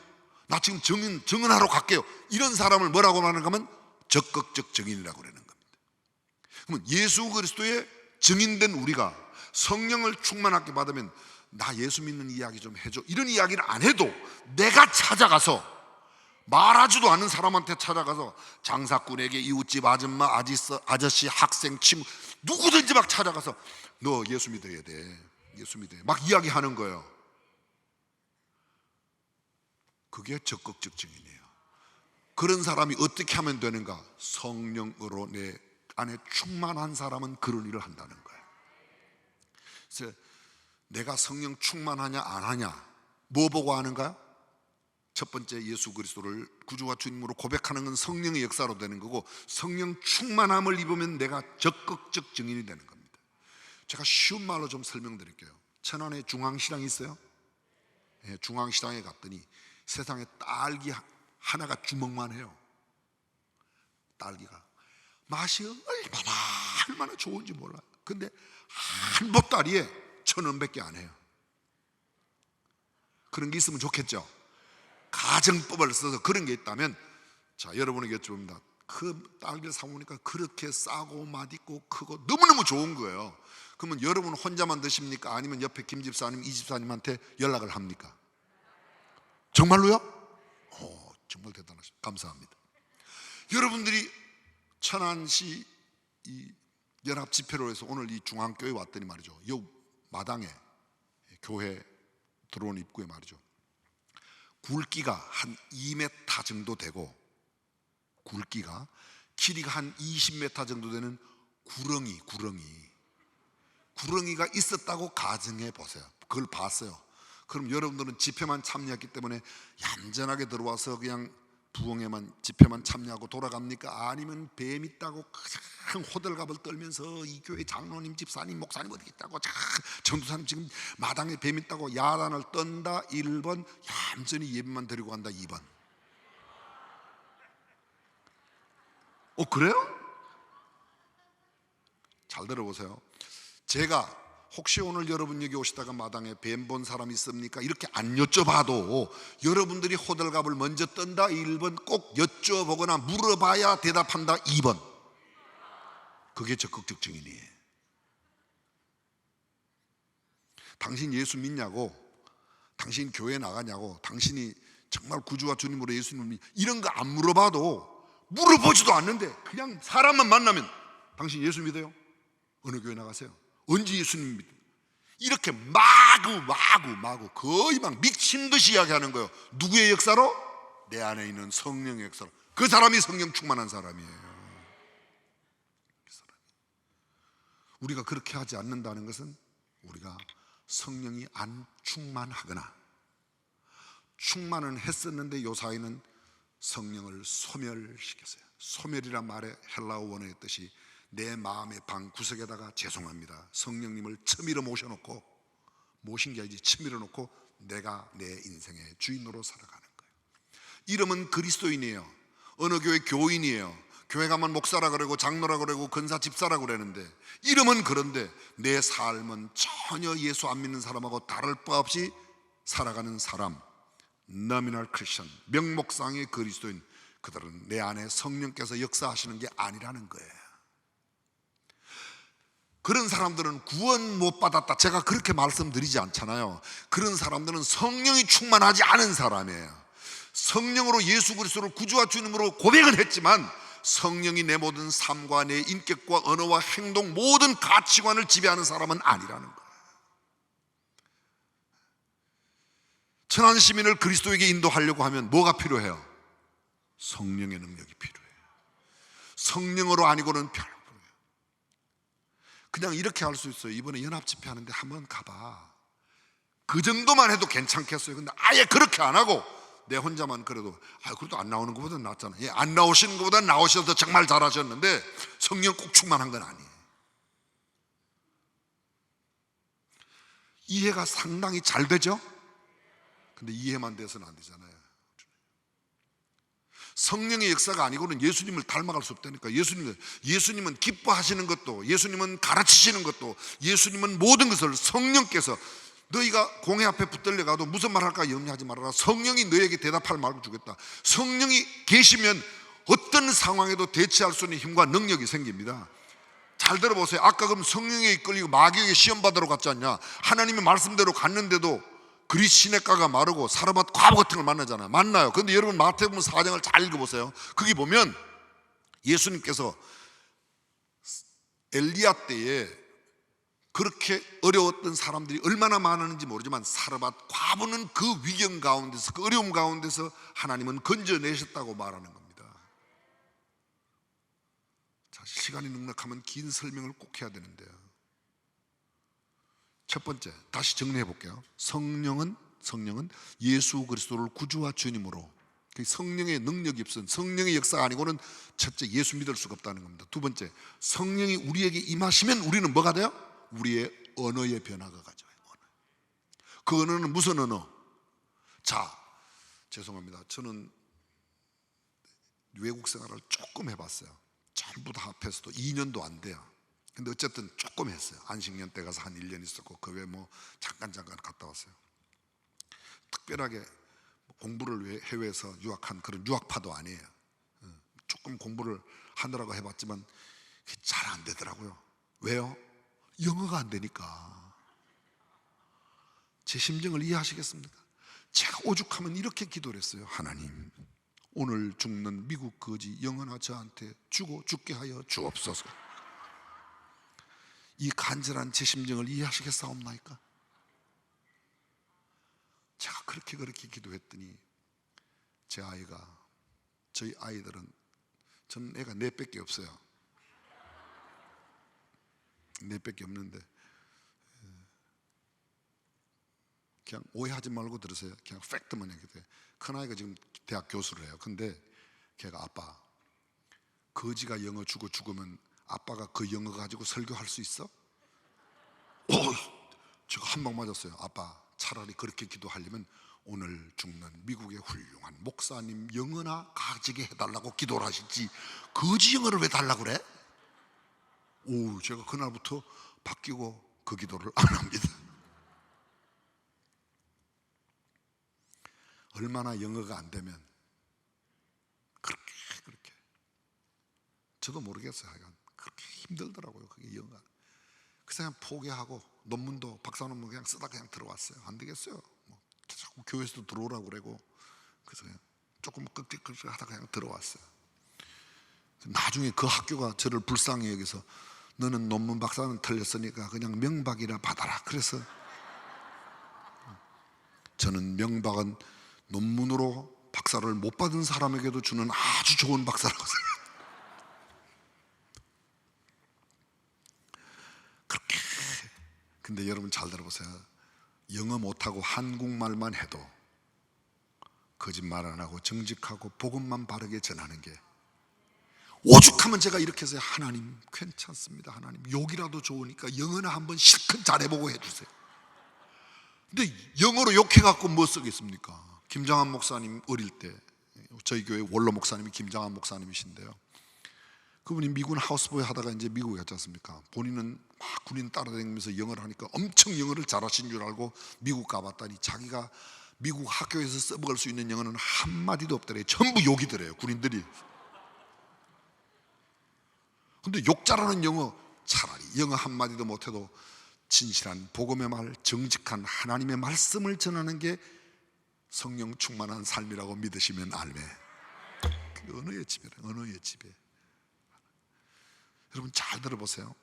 S2: 나 지금 증언하러 갈게요. 이런 사람을 뭐라고 말하는가 하면 적극적 증인이라고 그러는 겁니다. 그러면 예수 그리스도의 증인된 우리가 성령을 충만하게 받으면 나 예수 믿는 이야기 좀 해줘, 이런 이야기를 안 해도 내가 찾아가서, 말하지도 않은 사람한테 찾아가서 장사꾼에게, 이웃집 아줌마, 아저씨, 학생, 친구 누구든지 막 찾아가서 너 예수 믿어야 돼, 예수 믿어야 돼, 막 이야기하는 거예요. 그게 적극적 증인이에요. 그런 사람이 어떻게 하면 되는가? 성령으로 내 안에 충만한 사람은 그런 일을 한다는 거예요. 그래서 내가 성령 충만하냐 안 하냐 뭐 보고 아는가요? 첫 번째, 예수 그리스도를 구주와 주님으로 고백하는 건 성령의 역사로 되는 거고, 성령 충만함을 입으면 내가 적극적 증인이 되는 겁니다. 제가 쉬운 말로 좀 설명드릴게요. 천안에 중앙시장이 있어요. 예, 중앙시장에 갔더니 세상에 딸기 하나가 주먹만 해요. 딸기가 맛이 얼마나 좋은지 몰라요. 근데 한 보따리에 1,000원밖에 안 해요. 그런 게 있으면 좋겠죠. 가정법을 써서 그런 게 있다면, 자, 여러분에게 여쭤봅니다. 그 딸기를 사보니까 그렇게 싸고 맛있고 크고 너무너무 좋은 거예요. 그러면 여러분 혼자만 드십니까? 아니면 옆에 김 집사님, 이 집사님한테 연락을 합니까? 정말로요? 정말 대단하십니다. 감사합니다. 여러분들이 천안시 이 연합 집회로 해서 오늘 이 중앙교회 왔더니 말이죠, 요 마당에 교회 들어온 입구에 말이죠, 굵기가 한 2m 정도 되고, 굵기가 길이가 한 20m 정도 되는 구렁이가 있었다고 가정해 보세요. 그걸 봤어요. 그럼 여러분들은 집회만 참여했기 때문에 얌전하게 들어와서 그냥 부흥회만, 집회만 참여하고 돌아갑니까? 아니면 뱀 있다고 그냥 호들갑을 떨면서 이 교회 장로님, 집사님, 목사님 어디 있다고, 전도사님 지금 마당에 뱀 있다고 야단을 떤다 1번, 얌전히 예배만 드리고 간다 2번. 그래요? 잘 들어보세요. 제가 혹시 오늘 여러분 여기 오시다가 마당에 뱀 본 사람 있습니까? 이렇게 안 여쭤봐도 여러분들이 호들갑을 먼저 떤다 1번, 꼭 여쭤보거나 물어봐야 대답한다 2번. 그게 적극적 증인이에요. 당신 예수 믿냐고, 당신 교회 나가냐고, 당신이 정말 구주와 주님으로 예수님을 믿냐, 이런 거 안 물어봐도, 물어보지도 않는데 그냥 사람만 만나면 당신 예수 믿어요? 어느 교회 나가세요? 언제 예수님 믿어요? 이렇게 마구 거의 막 미친 듯이 이야기하는 거예요. 누구의 역사로? 내 안에 있는 성령의 역사로, 그 사람이 성령 충만한 사람이에요. 우리가 그렇게 하지 않는다는 것은 우리가 성령이 안 충만하거나, 충만은 했었는데 요사이는 성령을 소멸시켰어요. 소멸이란 말의 헬라어 원어의 뜻이 내 마음의 방 구석에다가, 죄송합니다, 성령님을 쳐밀어 모셔놓고, 모신 게 아니지 쳐밀어 놓고 내가 내 인생의 주인으로 살아가는 거예요. 이름은 그리스도인이에요. 어느 교회 교인이에요. 교회 가면 목사라 그러고 장로라 그러고 권사 집사라 그러는데, 이름은 그런데 내 삶은 전혀 예수 안 믿는 사람하고 다를 바 없이 살아가는 사람, nominal Christian, 명목상의 그리스도인, 그들은 내 안에 성령께서 역사하시는 게 아니라는 거예요. 그런 사람들은 구원 못 받았다, 제가 그렇게 말씀드리지 않잖아요. 그런 사람들은 성령이 충만하지 않은 사람이에요. 성령으로 예수 그리스도를 구주와 주님으로 고백은 했지만 성령이 내 모든 삶과 내 인격과 언어와 행동, 모든 가치관을 지배하는 사람은 아니라는 거예요. 천한 시민을 그리스도에게 인도하려고 하면 뭐가 필요해요? 성령의 능력이 필요해요. 성령으로 아니고는 별로. 그냥 이렇게 할 수 있어요. 이번에 연합집회 하는데 한번 가봐, 그 정도만 해도 괜찮겠어요. 근데 아예 그렇게 안 하고 내 혼자만 그래도 그래도 안 나오는 것보다 낫잖아. 예, 안 나오시는 것보다 나오셔서 정말 잘하셨는데 성령 꼭 충만한 건 아니에요. 이해가 상당히 잘 되죠? 근데 이해만 돼서는 안 되잖아요. 성령의 역사가 아니고는 예수님을 닮아갈 수 없다니까. 예수님은 기뻐하시는 것도, 예수님은 가르치시는 것도, 예수님은 모든 것을 성령께서, 너희가 공회 앞에 붙들려 가도 무슨 말 할까 염려하지 말아라, 성령이 너에게 대답할 말을 주겠다. 성령이 계시면 어떤 상황에도 대처할 수 있는 힘과 능력이 생깁니다. 잘 들어보세요. 아까 그럼 성령에 이끌리고 마귀에게 시험 받으러 갔지 않냐? 하나님의 말씀대로 갔는데도 그리 시냇가가 마르고 사르밧 과부 같은 걸 만나잖아요. 만나요. 그런데 여러분 마태복음 4장을 잘 읽어보세요. 거기 보면 예수님께서 엘리야 때에 그렇게 어려웠던 사람들이 얼마나 많았는지 모르지만 사르밧 과부는 그 위경 가운데서, 그 어려움 가운데서 하나님은 건져내셨다고 말하는 겁니다. 자, 시간이 넉넉하면 긴 설명을 꼭 해야 되는데요. 첫 번째, 다시 정리해 볼게요. 성령은 예수 그리스도를 구주와 주님으로, 성령의 능력이 없은, 성령의 역사가 아니고는 첫째 예수 믿을 수가 없다는 겁니다. 두 번째, 성령이 우리에게 임하시면 우리는 뭐가 돼요? 우리의 언어의 변화가 가져요. 그 언어는 무슨 언어? 자, 죄송합니다. 저는 외국 생활을 조금 해봤어요. 전부 다 합해서도 2년도 안 돼요. 근데 어쨌든 조금 했어요. 안식년 때 가서 한 1년 있었고 그 외에 뭐 잠깐 갔다 왔어요. 특별하게 공부를 위해 해외에서 유학한 그런 유학파도 아니에요. 조금 공부를 하느라고 해봤지만 잘 안 되더라고요. 왜요? 영어가 안 되니까. 제 심정을 이해하시겠습니까? 제가 오죽하면 이렇게 기도를 했어요. 하나님, 오늘 죽는 미국 거지 영혼아 저한테 주고 죽게 하여 주옵소서. 이 간절한 제 심정을 이해하시겠사옵나이까? 제가 그렇게 기도했더니 저희 아이들은, 저는 애가 4밖에 없어요. 4밖에 없는데 그냥 오해하지 말고 들으세요. 그냥 팩트만 얘기해요. 큰아이가 지금 대학 교수를 해요. 근데 걔가 아빠, 거지가 영어 주고 죽으면 아빠가 그 영어 가지고 설교할 수 있어? 제가 한 방 맞았어요. 아빠, 차라리 그렇게 기도하려면 오늘 죽는 미국의 훌륭한 목사님 영어나 가지게 해달라고 기도를 하시지 거지 영어를 왜 달라고 그래? 제가 그날부터 바뀌고 그 기도를 안 합니다. 얼마나 영어가 안 되면 그렇게 저도 모르겠어요. 그렇게 힘들더라고요. 그게 영어가. 그래서 그냥 포기하고 논문도 박사 논문 그냥 쓰다 그냥 들어왔어요. 안 되겠어요. 자꾸 교회에서도 들어오라고 그러고, 그래서 그냥 조금 끄적끄적 하다가 그냥 들어왔어요. 나중에 그 학교가 저를 불쌍히 여기서 너는 논문 박사는 틀렸으니까 그냥 명박이라 받아라. 그래서 저는 명박은 논문으로 박사를 못 받은 사람에게도 주는 아주 좋은 박사라고 생각해요. 그렇게. 근데 여러분 잘 들어보세요. 영어 못하고 한국말만 해도 거짓말 안 하고 정직하고 복음만 바르게 전하는 게, 오죽하면 제가 이렇게 해서 하나님 괜찮습니다, 하나님 욕이라도 좋으니까 영어나 한번 실컷 잘해보고 해주세요. 근데 영어로 욕해갖고 뭐 쓰겠습니까? 김장한 목사님 어릴 때, 저희 교회 원로 목사님이 김장한 목사님이신데요, 그분이 미군 하우스보이 하다가 이제 미국에 갔지 않습니까? 본인은 막 군인 따라다니면서 영어를 하니까 엄청 영어를 잘하신 줄 알고 미국 가봤더니 자기가 미국 학교에서 써먹을 수 있는 영어는 한마디도 없더래요. 전부 욕이더래요, 군인들이. 근데 욕 잘하는 영어, 차라리 영어 한마디도 못해도 진실한 복음의 말, 정직한 하나님의 말씀을 전하는 게 성령 충만한 삶이라고 믿으시면 알매. 그 언어의 지배래, 언어의 지배. 여러분 잘 들어보세요.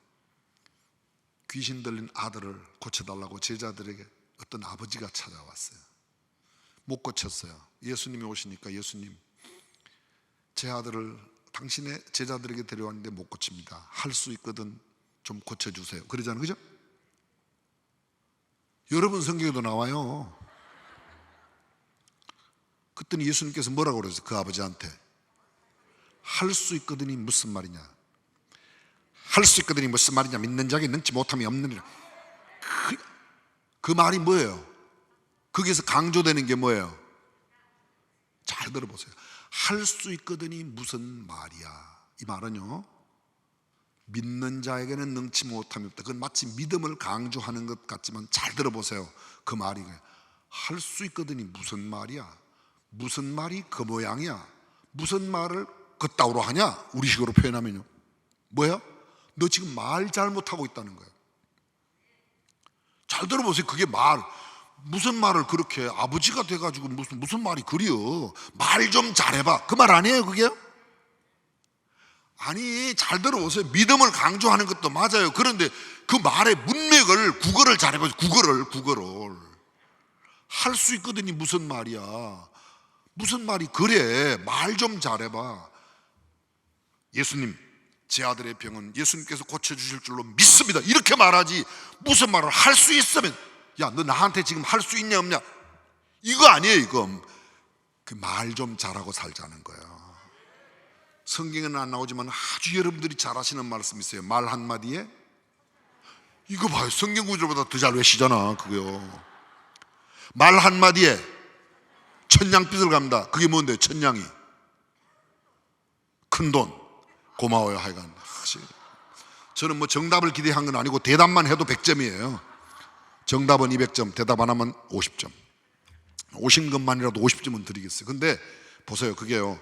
S2: 귀신 들린 아들을 고쳐달라고 제자들에게 어떤 아버지가 찾아왔어요. 못 고쳤어요. 예수님이 오시니까, 예수님, 제 아들을 당신의 제자들에게 데려왔는데 못 고칩니다. 할 수 있거든 좀 고쳐주세요. 그러잖아요, 그죠? 여러분 성경에도 나와요. 그랬더니 예수님께서 뭐라고 그러세요? 그 아버지한테 할 수 있거든이 무슨 말이냐, 할 수 있거든이 무슨 말이냐, 믿는 자에게 능치 못함이 없느니라. 그 말이 뭐예요? 거기서 강조되는 게 뭐예요? 잘 들어보세요. 할 수 있거든이 무슨 말이야. 이 말은요, 믿는 자에게는 능치 못함이 없다. 그건 마치 믿음을 강조하는 것 같지만 잘 들어보세요. 그 말이 할 수 있거든이 무슨 말이야. 무슨 말이 그 모양이야. 무슨 말을 그따위로 하냐. 우리식으로 표현하면요, 뭐야? 너 지금 말 잘못하고 있다는 거예요. 잘 들어보세요. 그게 무슨 말을 그렇게 아버지가 돼가지고 무슨 말이 그려. 말 좀 잘해봐. 그 말 아니에요 그게? 아니, 잘 들어보세요. 믿음을 강조하는 것도 맞아요. 그런데 그 말의 문맥을, 국어를 잘해봐요. 국어를 할 수 있거든요. 무슨 말이야. 무슨 말이 그래. 말 좀 잘해봐. 예수님, 제 아들의 병은 예수님께서 고쳐주실 줄로 믿습니다. 이렇게 말하지, 무슨 말을 할 수 있으면, 야, 너 나한테 지금 할 수 있냐 없냐, 이거 아니에요. 이거 그 말 좀 잘하고 살자는 거예요. 성경에는 안 나오지만 아주 여러분들이 잘 하시는 말씀이 있어요. 말 한마디에, 이거 봐요, 성경 구절보다 더 잘 외시잖아 그거요. 말 한마디에 천냥빚을 갚는다. 그게 뭔데요? 천냥이 큰돈. 고마워요. 하여간 저는 뭐 정답을 기대한 건 아니고 대답만 해도 100점이에요 정답은 200점, 대답 안 하면 50점. 오신 것만이라도 50점은 드리겠어요. 근데 보세요, 그게요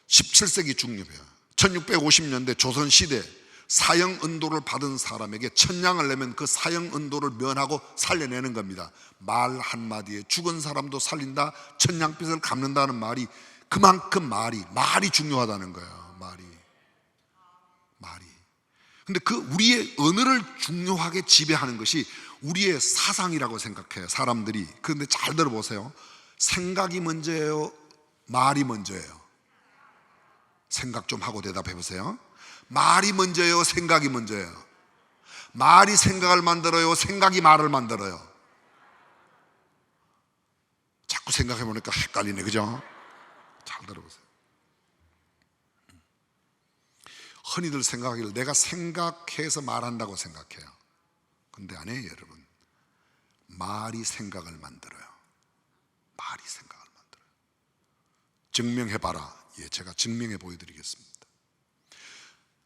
S2: 17세기 중엽이에요. 1650년대 조선시대 사형 은도를 받은 사람에게 천냥을 내면 그 사형 은도를 면하고 살려내는 겁니다. 말 한마디에 죽은 사람도 살린다, 천냥빚을 갚는다는 말이, 그만큼 말이 중요하다는 거예요. 말이. 근데 그 우리의 언어를 중요하게 지배하는 것이 우리의 사상이라고 생각해요, 사람들이. 그런데 잘 들어보세요. 생각이 먼저예요, 말이 먼저예요? 생각 좀 하고 대답해 보세요. 말이 먼저예요, 생각이 먼저예요? 말이 생각을 만들어요, 생각이 말을 만들어요? 자꾸 생각해 보니까 헷갈리네, 그죠? 잘 들어보세요. 흔히들 생각하기를 내가 생각해서 말한다고 생각해요. 근데 아니에요, 여러분. 말이 생각을 만들어요. 말이 생각을 만들어요. 증명해봐라. 예, 제가 증명해 보여드리겠습니다.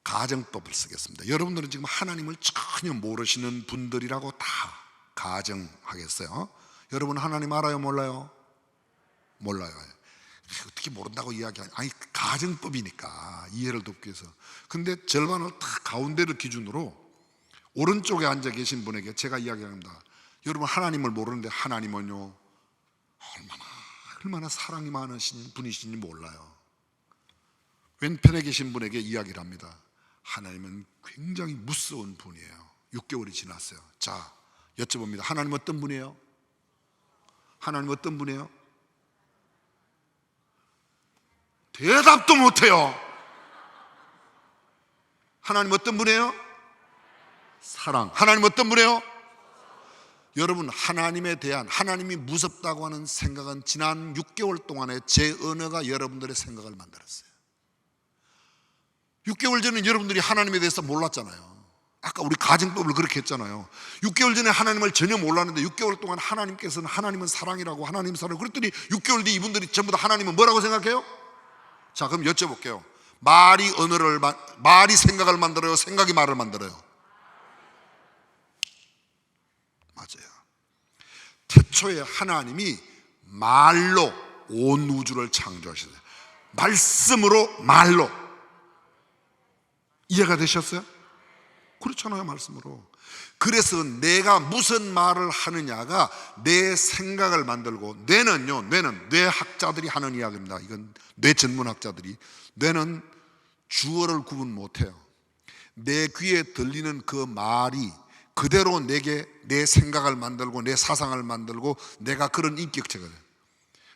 S2: 가정법을 쓰겠습니다. 여러분들은 지금 하나님을 전혀 모르시는 분들이라고 다 가정하겠어요. 여러분 하나님 알아요, 몰라요? 몰라요. 어떻게 모른다고 이야기하냐. 아니, 가정법이니까 이해를 돕기 위해서. 근데 절반을 다 가운데를 기준으로 오른쪽에 앉아 계신 분에게 제가 이야기합니다. 여러분 하나님을 모르는데 하나님은요 얼마나 사랑이 많으신 분이신지 몰라요. 왼편에 계신 분에게 이야기를 합니다. 하나님은 굉장히 무서운 분이에요. 6개월이 지났어요. 자, 여쭤봅니다. 하나님 어떤 분이에요? 하나님 어떤 분이에요? 대답도 못해요. 하나님 어떤 분이에요? 사랑. 하나님 어떤 분이에요? 여러분, 하나님에 대한, 하나님이 무섭다고 하는 생각은 지난 6개월 동안에 제 언어가 여러분들의 생각을 만들었어요. 6개월 전에 여러분들이 하나님에 대해서 몰랐잖아요. 아까 우리 가정법을 그렇게 했잖아요. 6개월 전에 하나님을 전혀 몰랐는데 6개월 동안 하나님께서는 하나님은 사랑이라고, 하나님 사랑, 그랬더니 6개월 뒤 이분들이 전부 다 하나님은 뭐라고 생각해요? 자, 그럼 여쭤볼게요. 말이 생각을 만들어요? 생각이 말을 만들어요? 맞아요. 태초에 하나님이 말로 온 우주를 창조하셨어요. 말씀으로, 말로. 이해가 되셨어요? 그렇잖아요, 말씀으로. 그래서 내가 무슨 말을 하느냐가 내 생각을 만들고, 뇌는 뇌학자들이 하는 이야기입니다. 이건 뇌 전문학자들이. 뇌는 주어를 구분 못해요. 내 귀에 들리는 그 말이 그대로 내게 내 생각을 만들고 내 사상을 만들고 내가 그런 인격체가 돼요.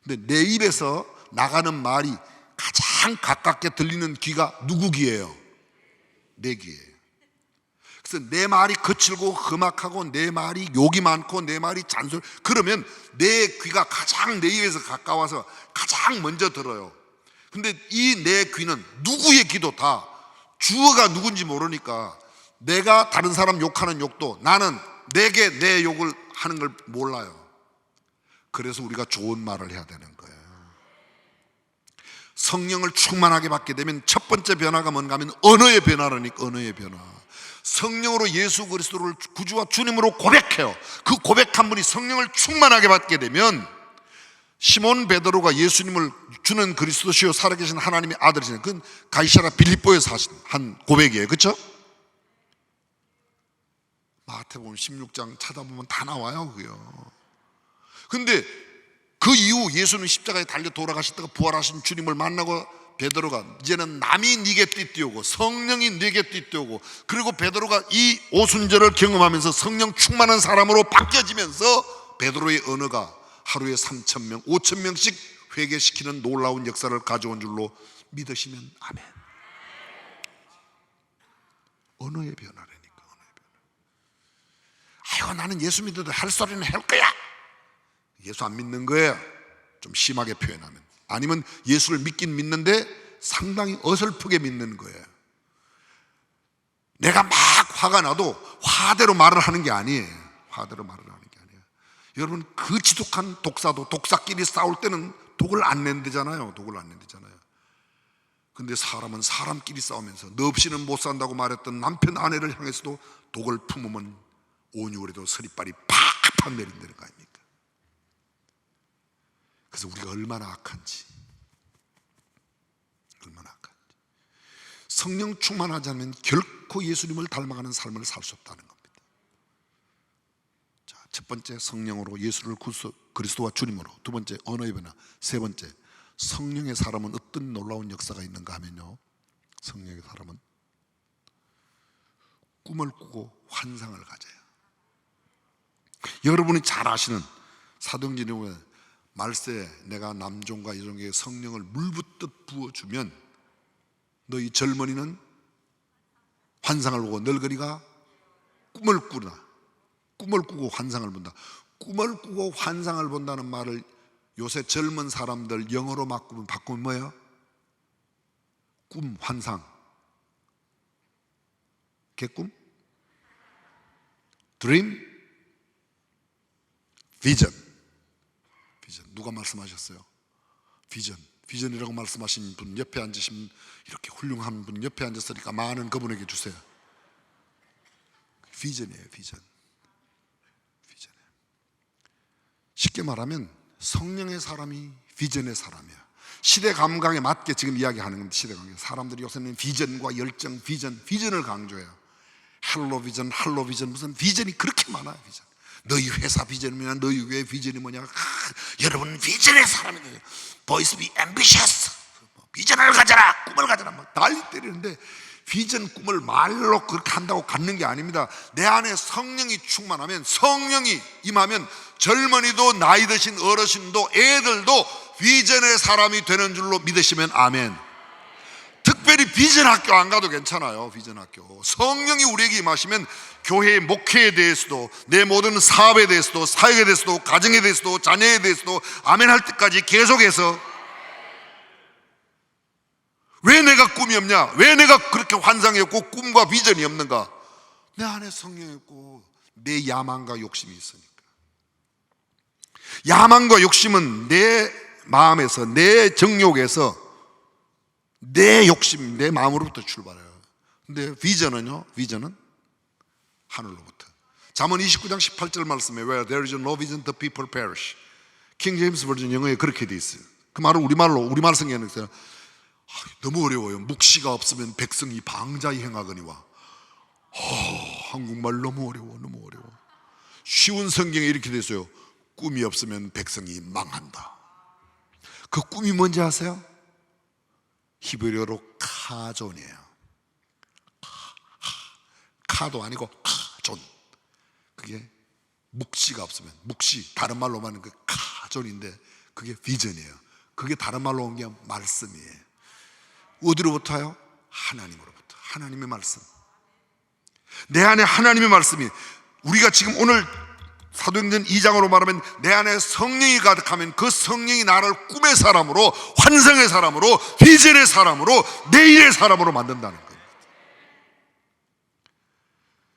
S2: 근데 내 입에서 나가는 말이 가장 가깝게 들리는 귀가 누구 귀예요? 내 귀예요. 그래서 내 말이 거칠고 험악하고 내 말이 욕이 많고 내 말이 잔소리, 그러면 내 귀가 가장 내 입에서 가까워서 가장 먼저 들어요. 근데 이 내 귀는 누구의 귀도 다 주어가 누군지 모르니까 내가 다른 사람 욕하는 욕도 나는 내게 내 욕을 하는 걸 몰라요. 그래서 우리가 좋은 말을 해야 되는 거예요. 성령을 충만하게 받게 되면 첫 번째 변화가 뭔가 하면 언어의 변화라니까. 언어의 변화. 성령으로 예수 그리스도를 구주와 주님으로 고백해요. 그 고백한 분이 성령을 충만하게 받게 되면 시몬 베드로가 예수님을 주는 그리스도시요 살아계신 하나님의 아들이시네, 그건 가이사랴 빌립보에서 한 고백이에요. 그렇죠? 마태복음 16장 찾아보면 다 나와요, 그게요. 근데 그 이후 예수는 십자가에 달려 돌아가셨다가 부활하신 주님을 만나고 베드로가 이제는 남이 네게 띠띠우고 성령이 네게 띠띠우고, 그리고 베드로가 이 오순절을 경험하면서 성령 충만한 사람으로 바뀌어지면서 베드로의 언어가 하루에 3,000명, 5,000명씩 회개시키는 놀라운 역사를 가져온 줄로 믿으시면 아멘. 언어의 변화라니까. 언어의 변화. 아이고, 나는 예수 믿어도 할 소리는 할 거야. 예수 안 믿는 거예요. 좀 심하게 표현하면. 아니면 예수를 믿긴 믿는데 상당히 어설프게 믿는 거예요. 내가 막 화가 나도 화대로 말을 하는 게 아니에요. 화대로 말을 하는 게 아니에요. 여러분, 그 지독한 독사도 독사끼리 싸울 때는 독을 안 낸대잖아요. 독을 안 낸대잖아요. 근데 사람은 사람끼리 싸우면서 너 없이는 못 산다고 말했던 남편 아내를 향해서도 독을 품으면 온유월에도 서리빨이 팍팍 내린다는 거 아닙니까? 그래서 우리가 얼마나 악한지, 얼마나 악한지. 성령 충만하지 않으면 결코 예수님을 닮아가는 삶을 살 수 없다는 겁니다. 자, 첫 번째, 성령으로 예수를 그리스도와 주님으로. 두 번째, 언어의 변화. 세 번째, 성령의 사람은 어떤 놀라운 역사가 있는가 하면요, 성령의 사람은 꿈을 꾸고 환상을 가져요. 여러분이 잘 아시는 사도행전에 보면 말세에 내가 남종과 여종에게 성령을 물붓듯 부어주면 너희 젊은이는 환상을 보고 늙은이가 꿈을 꾸나. 꿈을 꾸고 환상을 본다. 꿈을 꾸고 환상을 본다는 말을 요새 젊은 사람들 영어로 바꾸면 뭐예요? 꿈, 환상. 개꿈? 드림? 비전. 누가 말씀하셨어요? 비전이라고 말씀하신 분, 옆에 앉으신 이렇게 훌륭한 분 옆에 앉았으니까 많은 그분에게 주세요. 비전이에요. 비전. 쉽게 말하면 성령의 사람이 비전의 사람이야. 시대 감각에 맞게 지금 이야기하는 겁니다. 시대 감각. 사람들이 요새는 비전과 열정, 비전을 강조해요. 할로 비전, 무슨 비전이 그렇게 많아요. 비전. 너희 회사 비전이 뭐냐, 너희 교회 비전이 뭐냐. 여러분 비전의 사람이에요. Boys be ambitious. 비전을 가져라, 꿈을 가져라. 막 난리 때리는데 비전 꿈을 말로 그렇게 한다고 갖는 게 아닙니다. 내 안에 성령이 충만하면, 성령이 임하면 젊은이도 나이 드신 어르신도 애들도 비전의 사람이 되는 줄로 믿으시면 아멘. 특별히 비전 학교 안 가도 괜찮아요. 비전 학교 성령이 우리에게 임하시면 교회의 목회에 대해서도, 내 모든 사업에 대해서도, 사역에 대해서도, 가정에 대해서도, 자녀에 대해서도 아멘 할 때까지 계속해서, 왜 내가 꿈이 없냐? 왜 내가 그렇게 환상이 없고 꿈과 비전이 없는가? 내 안에 성령이 있고 내 야망과 욕심이 있으니까. 야망과 욕심은 내 마음에서, 내 정욕에서, 내 욕심, 내 마음으로부터 출발해요. 근데 비전은요? 비전은 하늘로부터. 잠언 29장 18절 말씀에 Where there is no vision, the people perish. 킹 제임스 버전 영어에 그렇게 돼 있어요. 그 말은 우리말 성경에는 너무 어려워요. 묵시가 없으면 백성이 방자히 행하거니와. 한국말 너무 어려워. 쉬운 성경에 이렇게 돼 있어요. 꿈이 없으면 백성이 망한다. 그 꿈이 뭔지 아세요? 히브리어로 카존이에요. 카도 아니고 카존. 그게 묵시가 없으면, 묵시 다른 말로 말하는 그 카존인데 그게 비전이에요. 그게 다른 말로 온 게 말씀이에요. 어디로부터요? 하나님으로부터. 하나님의 말씀. 내 안에 하나님의 말씀이, 우리가 지금 오늘 사도행전 2장으로 말하면 내 안에 성령이 가득하면 그 성령이 나를 꿈의 사람으로, 환상의 사람으로, 비전의 사람으로, 내일의 사람으로 만든다는 거예요.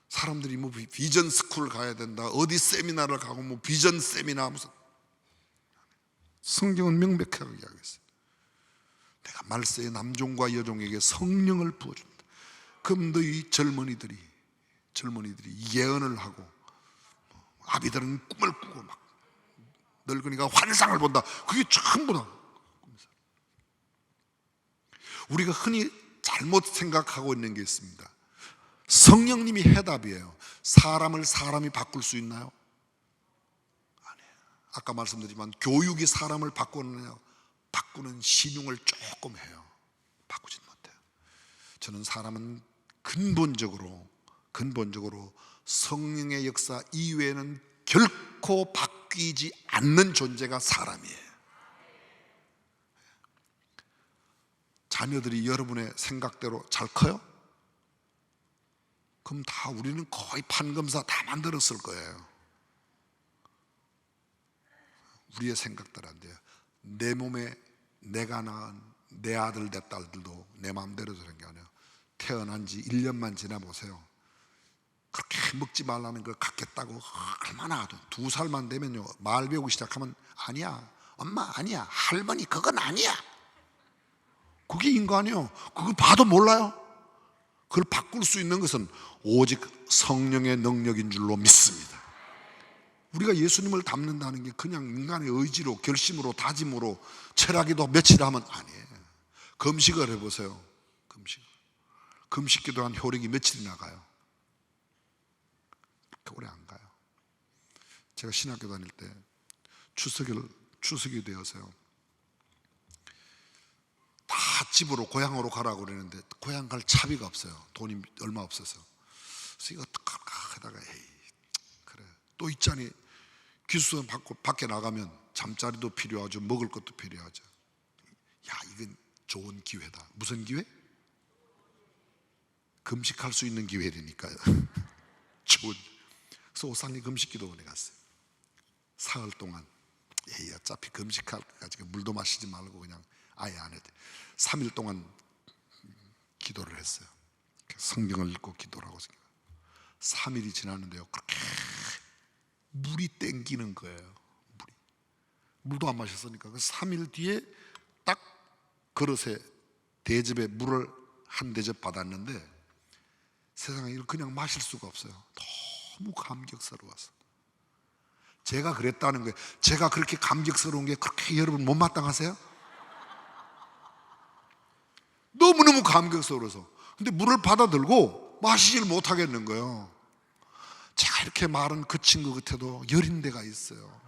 S2: 사람들이 뭐 비전 스쿨 가야 된다, 어디 세미나를 가고 뭐 비전 세미나 무슨, 성경은 명백하게 이야기하고 있어요. 내가 말세의 남종과 여종에게 성령을 부어준다. 그럼 너희 젊은이들이 예언을 하고, 아비들은 꿈을 꾸고, 막 늙은이가 환상을 본다. 그게 전부 다 우리가 흔히 잘못 생각하고 있는 게 있습니다. 성령님이 해답이에요. 사람을 사람이 바꿀 수 있나요? 아니에요. 아까 말씀드리지만 교육이 사람을 바꾸는 신용을 조금 해요. 바꾸진 못해요. 저는 사람은 근본적으로 성령의 역사 이외에는 결코 바뀌지 않는 존재가 사람이에요. 자녀들이 여러분의 생각대로 잘 커요? 그럼 다 우리는 거의 판검사 다 만들었을 거예요. 우리의 생각대로 안 돼요. 내 몸에 내가 낳은 내 아들 내 딸들도 내 마음대로 되는 게 아니에요. 태어난 지 1년만 지나보세요. 그렇게 먹지 말라는 걸 갖겠다고 얼마나 2살만 되면요, 말 배우기 시작하면 아니야 엄마, 아니야 할머니, 그건 아니야. 그게 인간이에요. 그거 봐도 몰라요. 그걸 바꿀 수 있는 것은 오직 성령의 능력인 줄로 믿습니다. 우리가 예수님을 닮는다는 게 그냥 인간의 의지로, 결심으로, 다짐으로, 철학기도 며칠 하면 아니에요. 금식을 해보세요. 금식 기도한 효력이 며칠이나 가요? 그렇게 오래 안 가요. 제가 신학교 다닐 때 추석이 되어서요, 다 집으로, 고향으로 가라고 그러는데 고향 갈 차비가 없어요. 돈이 얼마 없어서. 그래서 이거 어떡할까 하다가 에이 그래 또 있자니, 기숙사 밖에 나가면 잠자리도 필요하죠, 먹을 것도 필요하죠. 야, 이건 좋은 기회다. 무슨 기회? 금식할 수 있는 기회라니까요. 좋은. 그래서 오산리 금식기도원에 갔어요. 사흘 동안. 에이, 어차피 금식할 가지고 물도 마시지 말고 그냥 아예 안 해도 돼. 3일 동안 기도를 했어요. 성경을 읽고 기도를 하고 3일이 지났는데요, 그렇게 물이 땡기는 거예요. 물도 안 마셨으니까. 그래서 3일 뒤에 딱 그릇에, 대접에 물을 한 대접 받았는데 세상에 이걸 그냥 마실 수가 없어요. 너무 감격스러워서. 제가 그랬다는 거예요. 제가 그렇게 감격스러운 게 그렇게 여러분 못마땅하세요? 너무너무 감격스러워서. 근데 물을 받아들고 마시질 못하겠는 거예요. 제가 이렇게 말은 그 친구 같아도 여린 데가 있어요.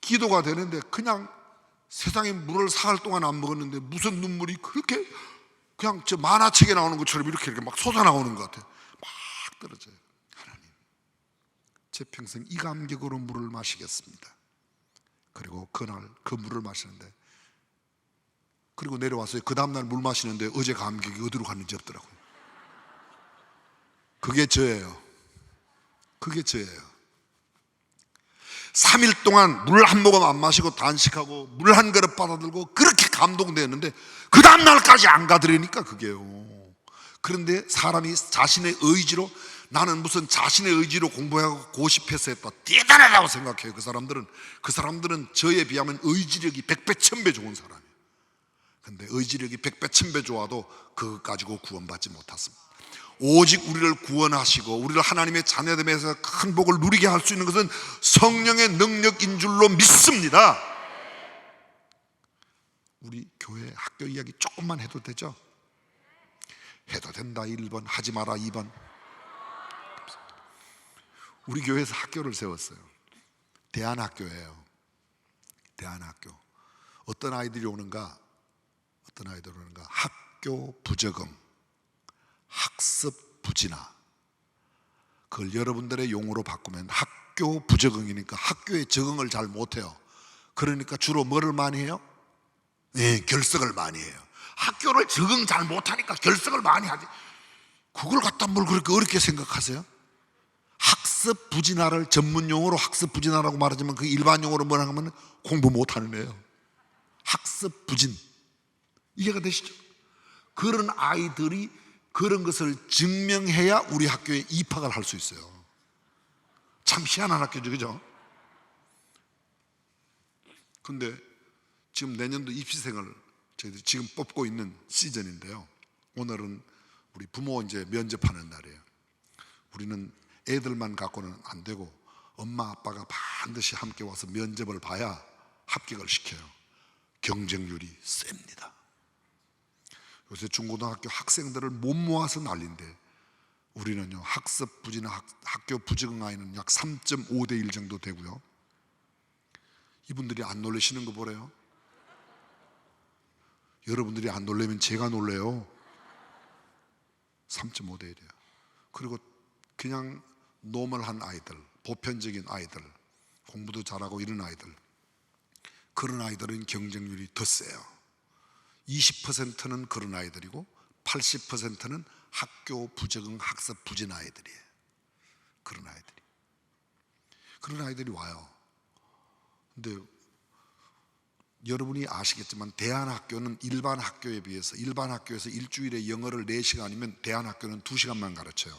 S2: 기도가 되는데 그냥 세상에 물을 사흘 동안 안 먹었는데 무슨 눈물이 그렇게 그냥 저 만화책에 나오는 것처럼 이렇게 막 솟아나오는 것 같아요. 막 떨어져요. 하나님, 제 평생 이 감격으로 물을 마시겠습니다. 그리고 그날 그 물을 마시는데, 그리고 내려와서 그 다음날 물 마시는데 어제 감격이 어디로 갔는지 없더라고요. 그게 저예요. 그게 저예요. 3일 동안 물 한 모금 안 마시고 단식하고 물 한 그릇 받아들고 그렇게 감동되었는데 그 다음날까지 안 가더라니까 그게요. 그런데 사람이 자신의 의지로, 나는 무슨 자신의 의지로 공부하고 고집해서 했다, 대단하다고 생각해요. 그 사람들은 저에 비하면 의지력이 100배 1000배 좋은 사람이에요. 근데 의지력이 100배 1000배 좋아도 그것 가지고 구원받지 못했습니다. 오직 우리를 구원하시고 우리를 하나님의 자녀됨에서 큰 복을 누리게 할 수 있는 것은 성령의 능력인 줄로 믿습니다. 우리 교회 학교 이야기 조금만 해도 되죠? 해도 된다 1번, 하지 마라 2번. 우리 교회에서 학교를 세웠어요. 대안학교예요. 대안학교. 어떤 아이들이 오는가? 학교 부적응, 학습 부진화. 그걸 여러분들의 용어로 바꾸면 학교 부적응이니까 학교에 적응을 잘 못해요. 그러니까 주로 뭐를 많이 해요? 네, 결석을 많이 해요. 학교를 적응 잘 못하니까 결석을 많이 하지. 그걸 갖다 뭘 그렇게 어렵게 생각하세요? 학습 부진화를 전문 용어로 학습 부진화라고 말하지만 그 일반 용어로 뭐라 하면 공부 못하는 애예요. 학습 부진. 이해가 되시죠? 그런 아이들이 그런 것을 증명해야 우리 학교에 입학을 할 수 있어요. 참 희한한 학교죠, 그죠? 근데 지금 내년도 입시생을 저희들이 지금 뽑고 있는 시즌인데요. 오늘은 우리 부모 이제 면접하는 날이에요. 우리는 애들만 갖고는 안 되고 엄마 아빠가 반드시 함께 와서 면접을 봐야 합격을 시켜요. 경쟁률이 셉니다. 요새 중고등학교 학생들을 못 모아서 난리인데 우리는요, 학습 부진화, 학교 부적응 아이는 약 3.5대 1 정도 되고요. 이분들이 안 놀라시는 거 보래요. 여러분들이 안 놀라면 제가 놀래요. 3.5대 1이에요. 그리고 그냥 노멀한 아이들, 보편적인 아이들, 공부도 잘하고 이런 아이들, 그런 아이들은 경쟁률이 더 세요. 20%는 그런 아이들이고 80%는 학교 부적응, 학습 부진 아이들이에요. 그런 아이들이 와요. 근데 여러분이 아시겠지만 대안학교는 일반 학교에 비해서, 일반 학교에서 일주일에 영어를 4시간이면 대안학교는 2시간만 가르쳐요.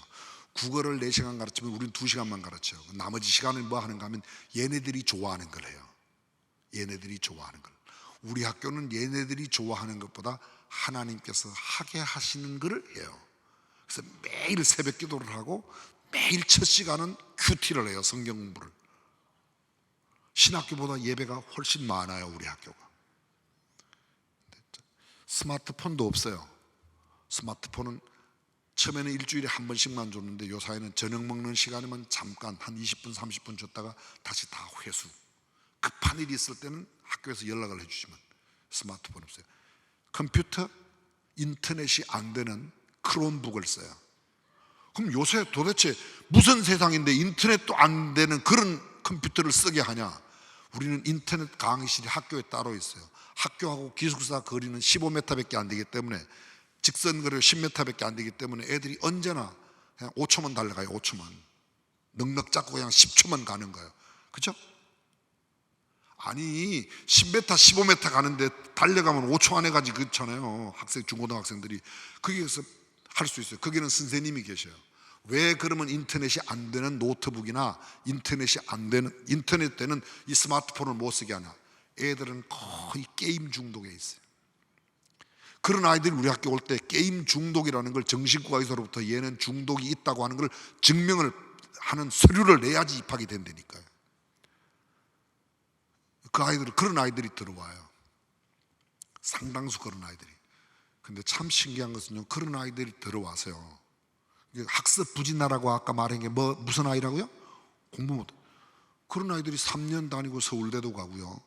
S2: 국어를 4시간 가르치면 우리는 2시간만 가르쳐요. 나머지 시간을 뭐 하는가 하면 얘네들이 좋아하는 걸 해요. 얘네들이 좋아하는 걸. 우리 학교는 얘네들이 좋아하는 것보다 하나님께서 하게 하시는 것을 해요. 그래서 매일 새벽 기도를 하고 매일 첫 시간은 큐티를 해요. 성경 공부를. 신학교보다 예배가 훨씬 많아요, 우리 학교가. 스마트폰도 없어요. 스마트폰은 처음에는 일주일에 한 번씩만 줬는데 요사이는 저녁 먹는 시간이면 잠깐 한 20분 30분 줬다가 다시 다 회수. 급한 일이 있을 때는 학교에서 연락을 해주시면. 스마트폰 없어요. 컴퓨터, 인터넷이 안 되는 크롬북을 써요. 그럼 요새 도대체 무슨 세상인데 인터넷도 안 되는 그런 컴퓨터를 쓰게 하냐? 우리는 인터넷 강의실이 학교에 따로 있어요. 학교하고 기숙사 거리는 15m밖에 안 되기 때문에, 직선 거리가 10m밖에 안 되기 때문에 애들이 언제나 그냥 5초만 달려가요. 5초만. 넉넉 잡고 그냥 10초만 가는 거예요. 그렇죠? 아니 10m 15m 가는데 달려가면 5초 안에 가지 그렇잖아요. 학생, 중고등학생들이. 거기에서 할 수 있어요. 거기는 선생님이 계셔요. 왜 그러면 인터넷이 안 되는 노트북이나 인터넷이 안 되는, 인터넷 되는 이 스마트폰을 못 쓰게 하냐? 애들은 거의 게임 중독에 있어요. 그런 아이들이 우리 학교 올 때 게임 중독이라는 걸 정신과 의사로부터 얘는 중독이 있다고 하는 걸 증명을 하는 서류를 내야지 입학이 된다니까요. 그 아이들은, 그런 아이들이 들어와요. 상당수 그런 아이들이. 근데 참 신기한 것은요, 그런 아이들이 들어와서요, 학습 부진화라고 아까 말한 게 무슨 아이라고요? 공부 못. 그런 아이들이 3년 다니고 서울대도 가고요,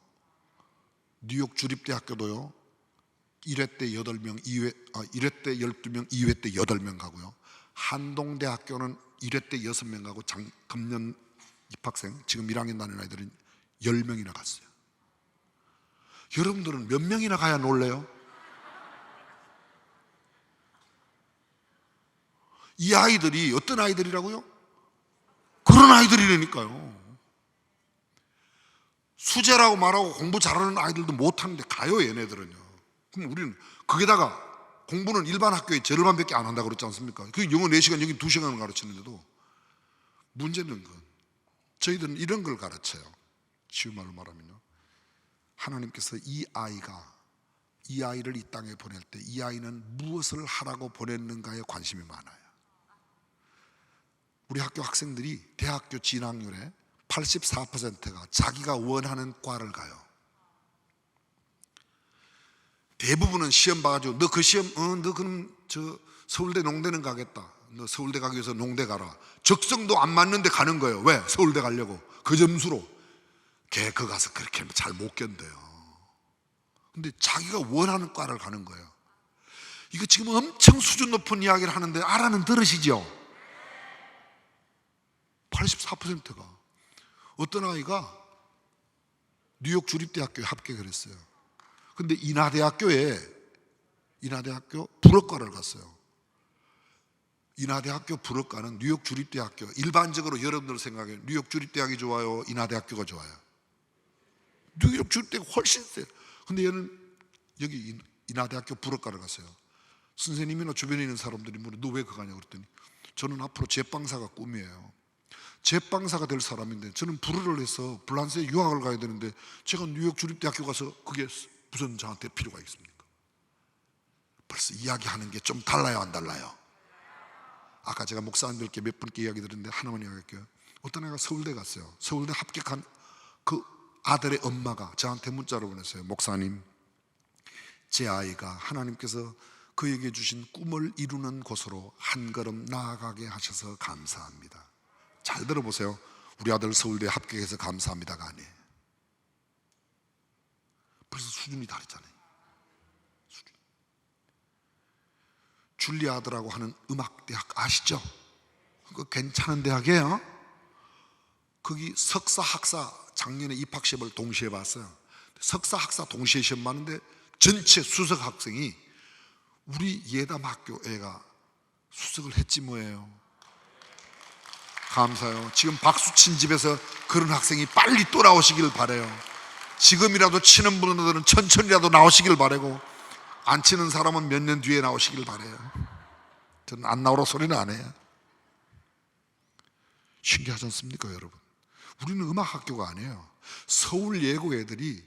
S2: 뉴욕 주립대학교도요, 1회 때 8명, 1회 때 12명, 2회 때 8명 가고요. 한동대학교는 1회 때 6명 가고 금년 입학생, 지금 1학년 다니는 아이들은 10명이나 갔어요. 여러분들은 몇 명이나 가야 놀래요? 이 아이들이 어떤 아이들이라고요? 그런 아이들이라니까요. 수재라고 말하고 공부 잘하는 아이들도 못하는데 가요, 얘네들은요. 그럼 우리는 거기다가 공부는 일반 학교의 절반밖에 안 한다고 그랬지 않습니까? 그 영어 4시간, 여기 2시간을 가르치는데도 문제는 건 저희들은 이런 걸 가르쳐요. 쉬운 말로 말하면요, 하나님께서 이 아이를 이 땅에 보낼 때 이 아이는 무엇을 하라고 보냈는가에 관심이 많아요. 우리 학교 학생들이 대학교 진학률에 84%가 자기가 원하는 과를 가요. 대부분은 시험 봐가지고 너 그 시험 너 그럼 저 서울대 농대는 가겠다, 너 서울대 가기 위해서 농대 가라. 적성도 안 맞는데 가는 거예요. 왜? 서울대 가려고. 그 점수로 걔 그 가서 그렇게 잘 못 견뎌요. 근데 자기가 원하는 과를 가는 거예요. 이거 지금 엄청 수준 높은 이야기를 하는데 알아는 들으시죠? 84%가 어떤 아이가 뉴욕 주립대학교에 합격을 했어요. 근데 인하대학교 불어과를 갔어요. 인하대학교 불어과는 뉴욕 주립대학교, 일반적으로 여러분들 생각해요. 뉴욕 주립대학이 좋아요, 인하대학교가 좋아요? 뉴욕 주립대가 훨씬 세요. 근데 얘는 여기 인하대학교 불어과를 갔어요. 선생님이나 주변에 있는 사람들이 물어, 너 왜 그 가냐 그랬더니 저는 앞으로 제빵사가 꿈이에요. 제빵사가 될 사람인데 저는 불어를 해서 프랑스에 유학을 가야 되는데 제가 뉴욕 주립대학교 가서 그게 무슨 저한테 필요가 있습니까? 벌써 이야기하는 게 좀 달라요, 안 달라요? 아까 제가 목사님들께 몇 분께 이야기 드렸는데 하나만 이야기할게요. 어떤 애가 서울대 갔어요. 서울대 합격한 그 아들의 엄마가 저한테 문자로 보냈어요. 목사님, 제 아이가 하나님께서 그에게 주신 꿈을 이루는 곳으로 한 걸음 나아가게 하셔서 감사합니다. 잘 들어보세요. 우리 아들 서울대 합격해서 감사합니다가 아니에요. 벌써 수준이 다르잖아요. 수준. 줄리아드라고 하는 음악대학 아시죠? 그거 괜찮은 대학이에요. 거기 석사, 학사 작년에 입학 시험을 동시에 봤어요. 석사, 학사 동시에 시험 봤는데 전체 수석 학생이 우리 예담 학교 애가 수석을 했지 뭐예요. 감사해요. 지금 박수 친 집에서 그런 학생이 빨리 또 나오시길 바라요. 지금이라도 치는 분들은 천천히라도 나오시길 바라고, 안 치는 사람은 몇 년 뒤에 나오시길 바라요. 저는 안 나오라 소리는 안 해요. 신기하지 않습니까, 여러분? 우리는 음악학교가 아니에요. 서울 예고 애들이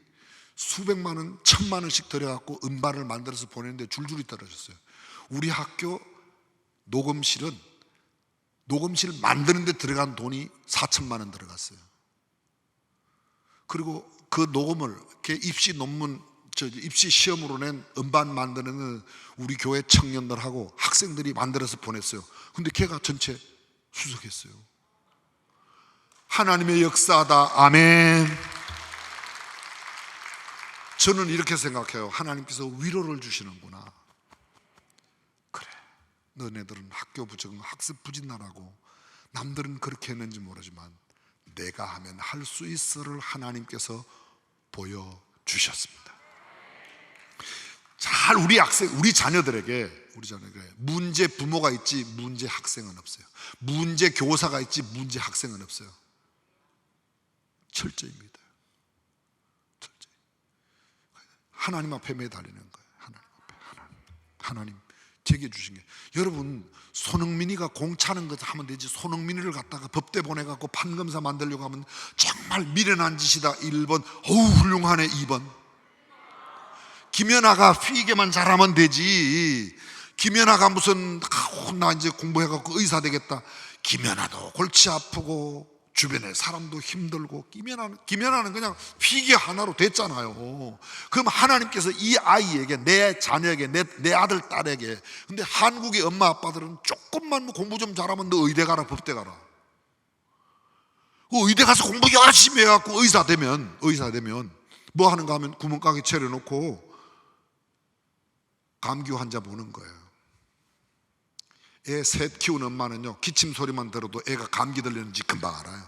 S2: 수백만 원, 1,000만 원씩 들여갖고 음반을 만들어서 보내는데 줄줄이 떨어졌어요. 우리 학교 녹음실 만드는 데 들어간 돈이 4천만 원 들어갔어요. 그리고 그 녹음을 이렇게 입시 논문, 입시 시험으로 낸 음반 만드는 우리 교회 청년들하고 학생들이 만들어서 보냈어요. 근데 걔가 전체 수석했어요. 하나님의 역사다. 아멘. 저는 이렇게 생각해요. 하나님께서 위로를 주시는구나. 그래, 너네들은 학교 부정, 학습 부진나라고 남들은 그렇게 했는지 모르지만 내가 하면 할 수 있어를 하나님께서 보여주셨습니다. 잘 우리 자녀들에게 문제 부모가 있지 문제 학생은 없어요. 문제 교사가 있지 문제 학생은 없어요. 철저히 믿어요. 철저히. 하나님 앞에 매달리는 거예요. 하나님 앞에. 하나님 제게 주신 게, 여러분 손흥민이가 공 차는 것 하면 되지, 손흥민이를 갖다가 법대 보내갖고 판검사 만들려고 하면 정말 미련한 짓이다. 1번 어우 훌륭하네. 2번 김연아가 피기만 잘하면 되지. 김연아가 무슨 나 이제 공부해갖고 의사 되겠다. 김연아도 골치 아프고 주변에 사람도 힘들고, 김연아는 그냥 피기 하나로 됐잖아요. 그럼 하나님께서 이 아이에게, 내 자녀에게, 내 아들 딸에게, 근데 한국의 엄마 아빠들은 조금만 공부 좀 잘하면 너 의대 가라, 법대 가라. 의대 가서 공부 열심히 해갖고 의사 되면 뭐 하는가 하면 구멍가게 차려놓고 감기 환자 보는 거예요. 애 셋 키우는 엄마는요, 기침 소리만 들어도 애가 감기 들리는지 금방 알아요.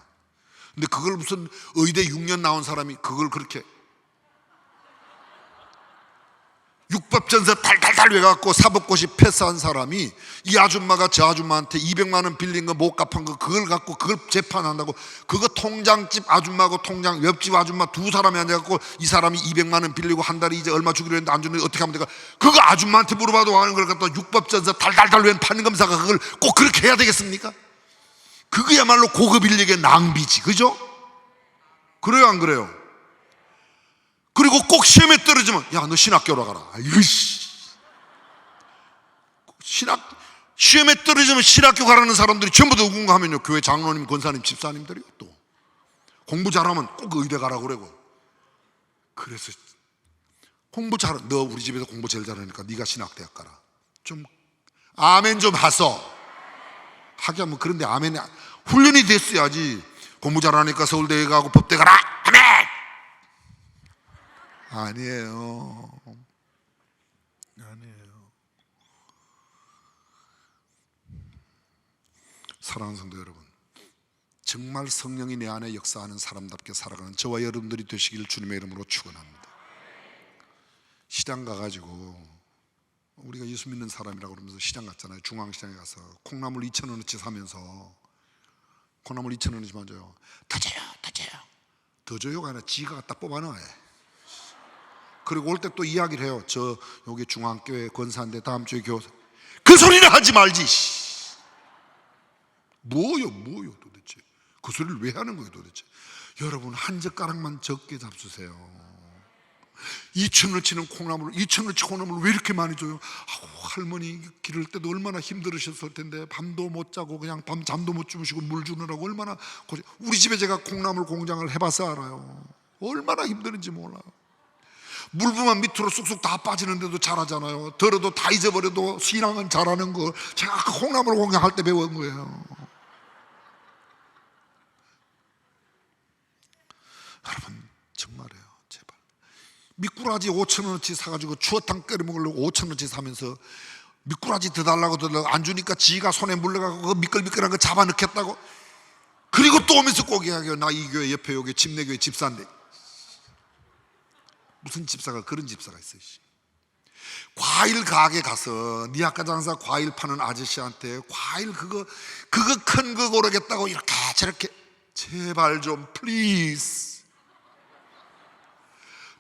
S2: 근데 그걸 무슨 의대 6년 나온 사람이 그걸 그렇게 육법전서 달달달 외갖고 사법고시 패스한 사람이 이 아줌마가 저 아줌마한테 200만 원 빌린 거 못 갚은 거 그걸 갖고 그걸 재판한다고, 그거 통장집 아줌마하고 통장 옆집 아줌마 두 사람이 앉아갖고 이 사람이 200만 원 빌리고 한 달에 이제 얼마 주기로 했는데 안 주는데 어떻게 하면 될까? 그거 아줌마한테 물어봐도 하는 걸 갖다 육법전서 달달달 외운 판검사가 그걸 꼭 그렇게 해야 되겠습니까? 그거야말로 고급 인력의 낭비지, 그죠? 그래요 안 그래요? 그리고 꼭 시험에 떨어지면 야 너 신학교로 가라. 이씨, 시험에 떨어지면 신학교 가라는 사람들이 전부 다 누군가 하면요, 교회 장로님, 권사님, 집사님들이요. 또 공부 잘하면 꼭 의대 가라고 그러고. 그래서 공부 잘하, 너 우리 집에서 공부 제일 잘하니까 네가 신학대학 가라. 좀 아멘 좀 하소. 하기야 뭐 그런데 아멘이 훈련이 됐어야지. 공부 잘하니까 서울대에 가고 법대 가라. 아멘. 아니에요. 사랑하는 성도 여러분, 정말 성령이 내 안에 역사하는 사람답게 살아가는 저와 여러분들이 되시기를 주님의 이름으로 축원합니다. 시장 가가지고 우리가 예수 믿는 사람이라고 그러면서 시장 갔잖아요. 중앙시장에 가서 콩나물 2,000원어치 사면서 콩나물 2,000원어치만 줘요. 더 줘요, 더 줘요. 더 줘요가 아니라 지가 갖다 뽑아놔요. 그리고 올 때 또 이야기를 해요. 저 여기 중앙교회 권사인데 다음 주에 교사. 그 소리를 하지 말지. 뭐요 도대체? 그 소리를 왜 하는 거예요 도대체? 여러분 한 젓가락만 적게 잡수세요. 2,000원치는 콩나물, 2,000원치 콩나물 왜 이렇게 많이 줘요? 할머니 기를 때도 얼마나 힘들으셨을 텐데 밤도 못 자고 그냥 밤 잠도 못 주무시고 물 주느라고 얼마나 우리 집에 제가 콩나물 공장을 해봐서 알아요. 얼마나 힘드는지 몰라요. 물 부으면 밑으로 쑥쑥 다 빠지는데도 잘하잖아요. 들어도 다 잊어버려도 신앙은 잘하는 거 제가 아까 콩나물 공장할 때 배운 거예요. 여러분 정말이에요. 제발 미꾸라지 5,000원어치 사가지고 추어탕 끓여 먹으려고 5,000원어치 사면서 미꾸라지 더 달라고 안 주니까 지가 손에 물려가고 그 미끌미끌한 거 잡아 넣겠다고. 그리고 또 오면서 꼭 이야기해요. 나 이 교회 옆에 여기 집내교회 집사인데. 무슨 집사가 그런 집사가 있어요. 과일 가게 가서 니 아까 장사 과일 파는 아저씨한테 과일 그거 큰 거 고르겠다고 이렇게 저렇게 제발 좀 플리즈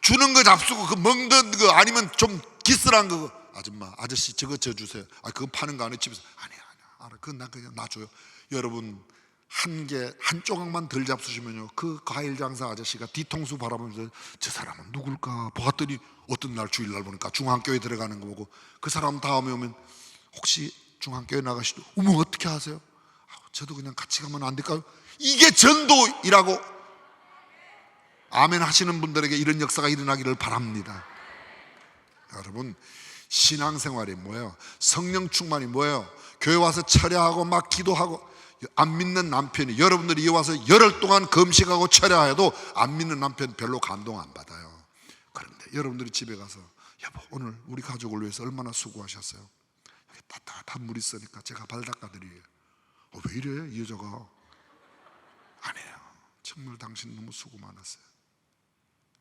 S2: 주는 거 잡수고 그 먹는 거 아니면 좀 기스란 거 아줌마 아저씨 저거 저 주세요. 아 그거 파는 거 아니에요 집에서. 아니야 알아 그건 나 그냥 놔줘요. 여러분 한 조각만 덜 잡수시면요 그 과일 장사 아저씨가 뒤통수 바라보면서 저 사람은 누굴까 보았더니 어떤 날 주일날 보니까 중앙교회 들어가는 거 보고 그 사람 다음에 오면 혹시 중앙교회 나가시죠? 어머 어떻게 하세요? 저도 그냥 같이 가면 안 될까요? 이게 전도이라고 아멘 하시는 분들에게 이런 역사가 일어나기를 바랍니다. 여러분 신앙생활이 뭐예요? 성령 충만이 뭐예요? 교회 와서 철야하고 막 기도하고 안 믿는 남편이 여러분들이 와서 열흘 동안 금식하고 철야해도 안 믿는 남편 별로 감동 안 받아요. 그런데 여러분들이 집에 가서 여보 오늘 우리 가족을 위해서 얼마나 수고하셨어요? 여기 따뜻한 물이 있으니까 제가 발 닦아드려요. 왜 이래 이 여자가? 아니에요. 정말 당신 너무 수고 많았어요.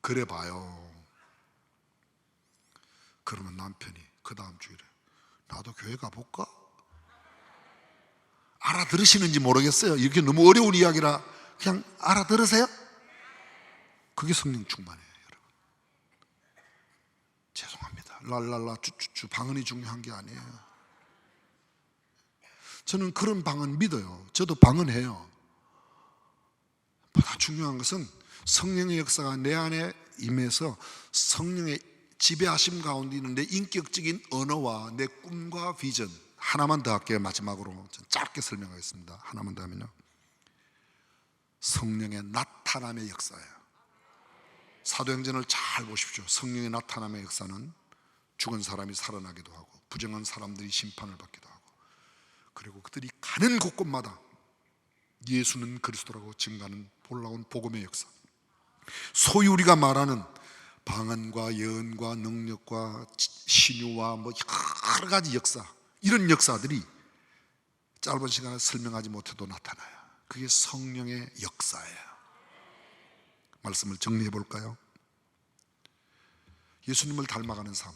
S2: 그래 봐요. 그러면 남편이 그 다음 주일에 나도 교회 가볼까? 알아들으시는지 모르겠어요. 이렇게 너무 어려운 이야기라 그냥 알아들으세요? 그게 성령 충만이에요. 여러분 죄송합니다. 랄랄라 쭈쭈쭈 방언이 중요한 게 아니에요. 저는 그런 방언 믿어요. 저도 방언해요. 보다 중요한 것은 성령의 역사가 내 안에 임해서 성령의 지배하심 가운데 있는 내 인격적인 언어와 내 꿈과 비전. 하나만 더 할게요. 마지막으로 짧게 설명하겠습니다. 하나만 더 하면요 성령의 나타남의 역사예요. 사도행전을 잘 보십시오. 성령의 나타남의 역사는 죽은 사람이 살아나기도 하고 부정한 사람들이 심판을 받기도 하고 그리고 그들이 가는 곳곳마다 예수는 그리스도라고 증가하는 놀라운 복음의 역사. 소위 우리가 말하는 방언과 예언과 능력과 신유와 뭐 여러 가지 역사, 이런 역사들이 짧은 시간에 설명하지 못해도 나타나요. 그게 성령의 역사예요. 말씀을 정리해 볼까요? 예수님을 닮아가는 삶,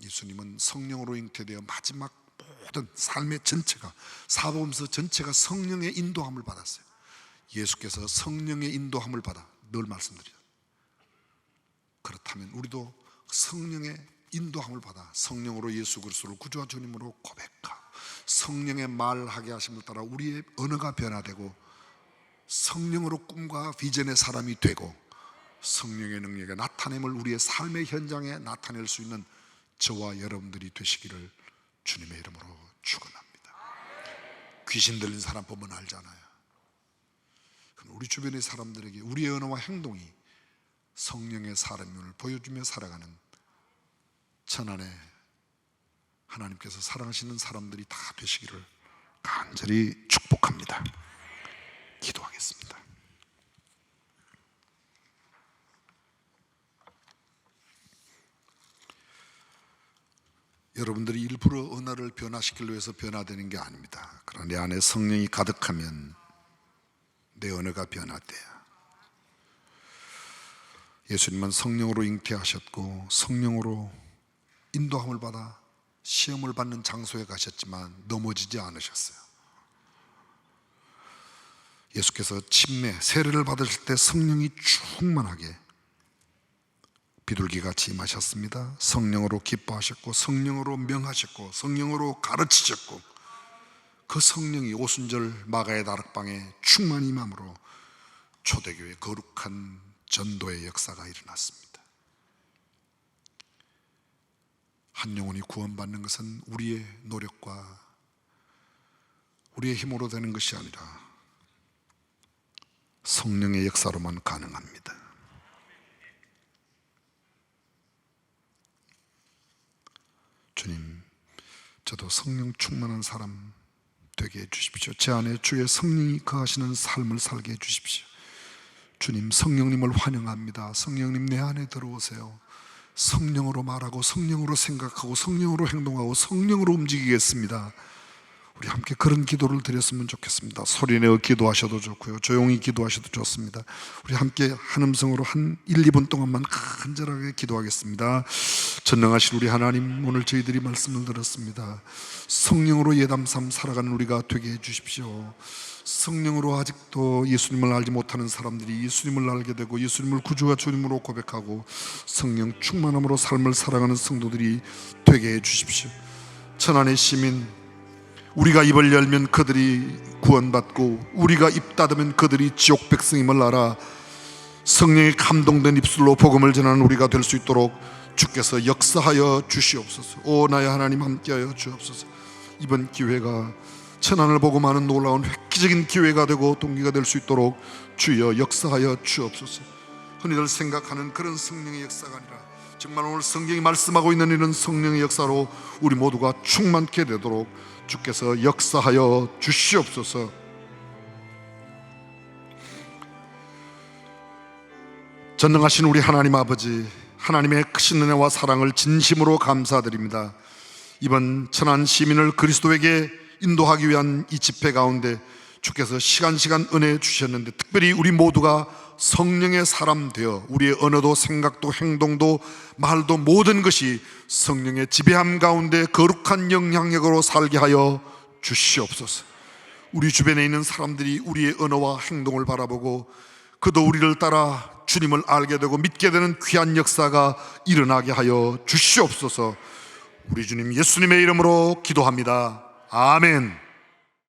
S2: 예수님은 성령으로 잉태되어 마지막 모든 삶의 전체가, 사복음서 전체가 성령의 인도함을 받았어요. 예수께서 성령의 인도함을 받아 늘 말씀드려요. 그렇다면 우리도 성령의 인도함을 받아 성령으로 예수 그리스도를 구주와 주님으로 고백하고 성령의 말하게 하심을 따라 우리의 언어가 변화되고 성령으로 꿈과 비전의 사람이 되고 성령의 능력의 나타냄을 우리의 삶의 현장에 나타낼 수 있는 저와 여러분들이 되시기를 주님의 이름으로 축원합니다. 귀신 들린 사람 보면 알잖아요. 우리 주변의 사람들에게 우리의 언어와 행동이 성령의 사람임을 보여주며 살아가는 천안에 하나님께서 사랑하시는 사람들이 다 되시기를 간절히 축복합니다. 기도하겠습니다. 여러분들이 일부러 언어를 변화시키려 해서 변화되는 게 아닙니다. 그러나 내 안에 성령이 가득하면 내 언어가 변화돼요. 예수님은 성령으로 잉태하셨고 성령으로 인도함을 받아 시험을 받는 장소에 가셨지만 넘어지지 않으셨어요. 예수께서 침례, 세례를 받으실 때 성령이 충만하게 비둘기같이 임하셨습니다. 성령으로 기뻐하셨고 성령으로 명하셨고 성령으로 가르치셨고 그 성령이 오순절 마가의 다락방에 충만히 임함으로 초대교회 거룩한 전도의 역사가 일어났습니다. 한 영혼이 구원받는 것은 우리의 노력과 우리의 힘으로 되는 것이 아니라 성령의 역사로만 가능합니다. 주님, 저도 성령 충만한 사람 되게 해주십시오. 제 안에 주의 성령이 거하시는 삶을 살게 해주십시오. 주님, 성령님을 환영합니다. 성령님 내 안에 들어오세요. 성령으로 말하고 성령으로 생각하고 성령으로 행동하고 성령으로 움직이겠습니다. 우리 함께 그런 기도를 드렸으면 좋겠습니다. 소리내어 기도하셔도 좋고요, 조용히 기도하셔도 좋습니다. 우리 함께 한 음성으로 한 1, 2분 동안만 간절하게 기도하겠습니다. 전능하신 우리 하나님, 오늘 저희들이 말씀을 들었습니다. 성령으로 예담삼 살아가는 우리가 되게 해주십시오. 성령으로 아직도 예수님을 알지 못하는 사람들이 예수님을 알게 되고 예수님을 구주와 주님으로 고백하고 성령 충만함으로 삶을 살아가는 성도들이 되게 해주십시오. 천안의 시민, 우리가 입을 열면 그들이 구원받고 우리가 입 닫으면 그들이 지옥 백성임을 알아 성령에 감동된 입술로 복음을 전하는 우리가 될 수 있도록 주께서 역사하여 주시옵소서. 오 나의 하나님, 함께하여 주옵소서. 이번 기회가 천안을 보고 많은 놀라운 획기적인 기회가 되고 동기가 될 수 있도록 주여 역사하여 주옵소서. 흔히들 생각하는 그런 성령의 역사가 아니라 정말 오늘 성경이 말씀하고 있는 이런 성령의 역사로 우리 모두가 충만케 되도록 주께서 역사하여 주시옵소서. 전능하신 우리 하나님 아버지, 하나님의 크신 은혜와 사랑을 진심으로 감사드립니다. 이번 천안 시민을 그리스도에게 인도하기 위한 이 집회 가운데 주께서 시간 은혜 주셨는데, 특별히 우리 모두가 성령의 사람 되어 우리의 언어도 생각도 행동도 말도 모든 것이 성령의 지배함 가운데 거룩한 영향력으로 살게 하여 주시옵소서. 우리 주변에 있는 사람들이 우리의 언어와 행동을 바라보고 그도 우리를 따라 주님을 알게 되고 믿게 되는 귀한 역사가 일어나게 하여 주시옵소서. 우리 주님 예수님의 이름으로 기도합니다. 아멘.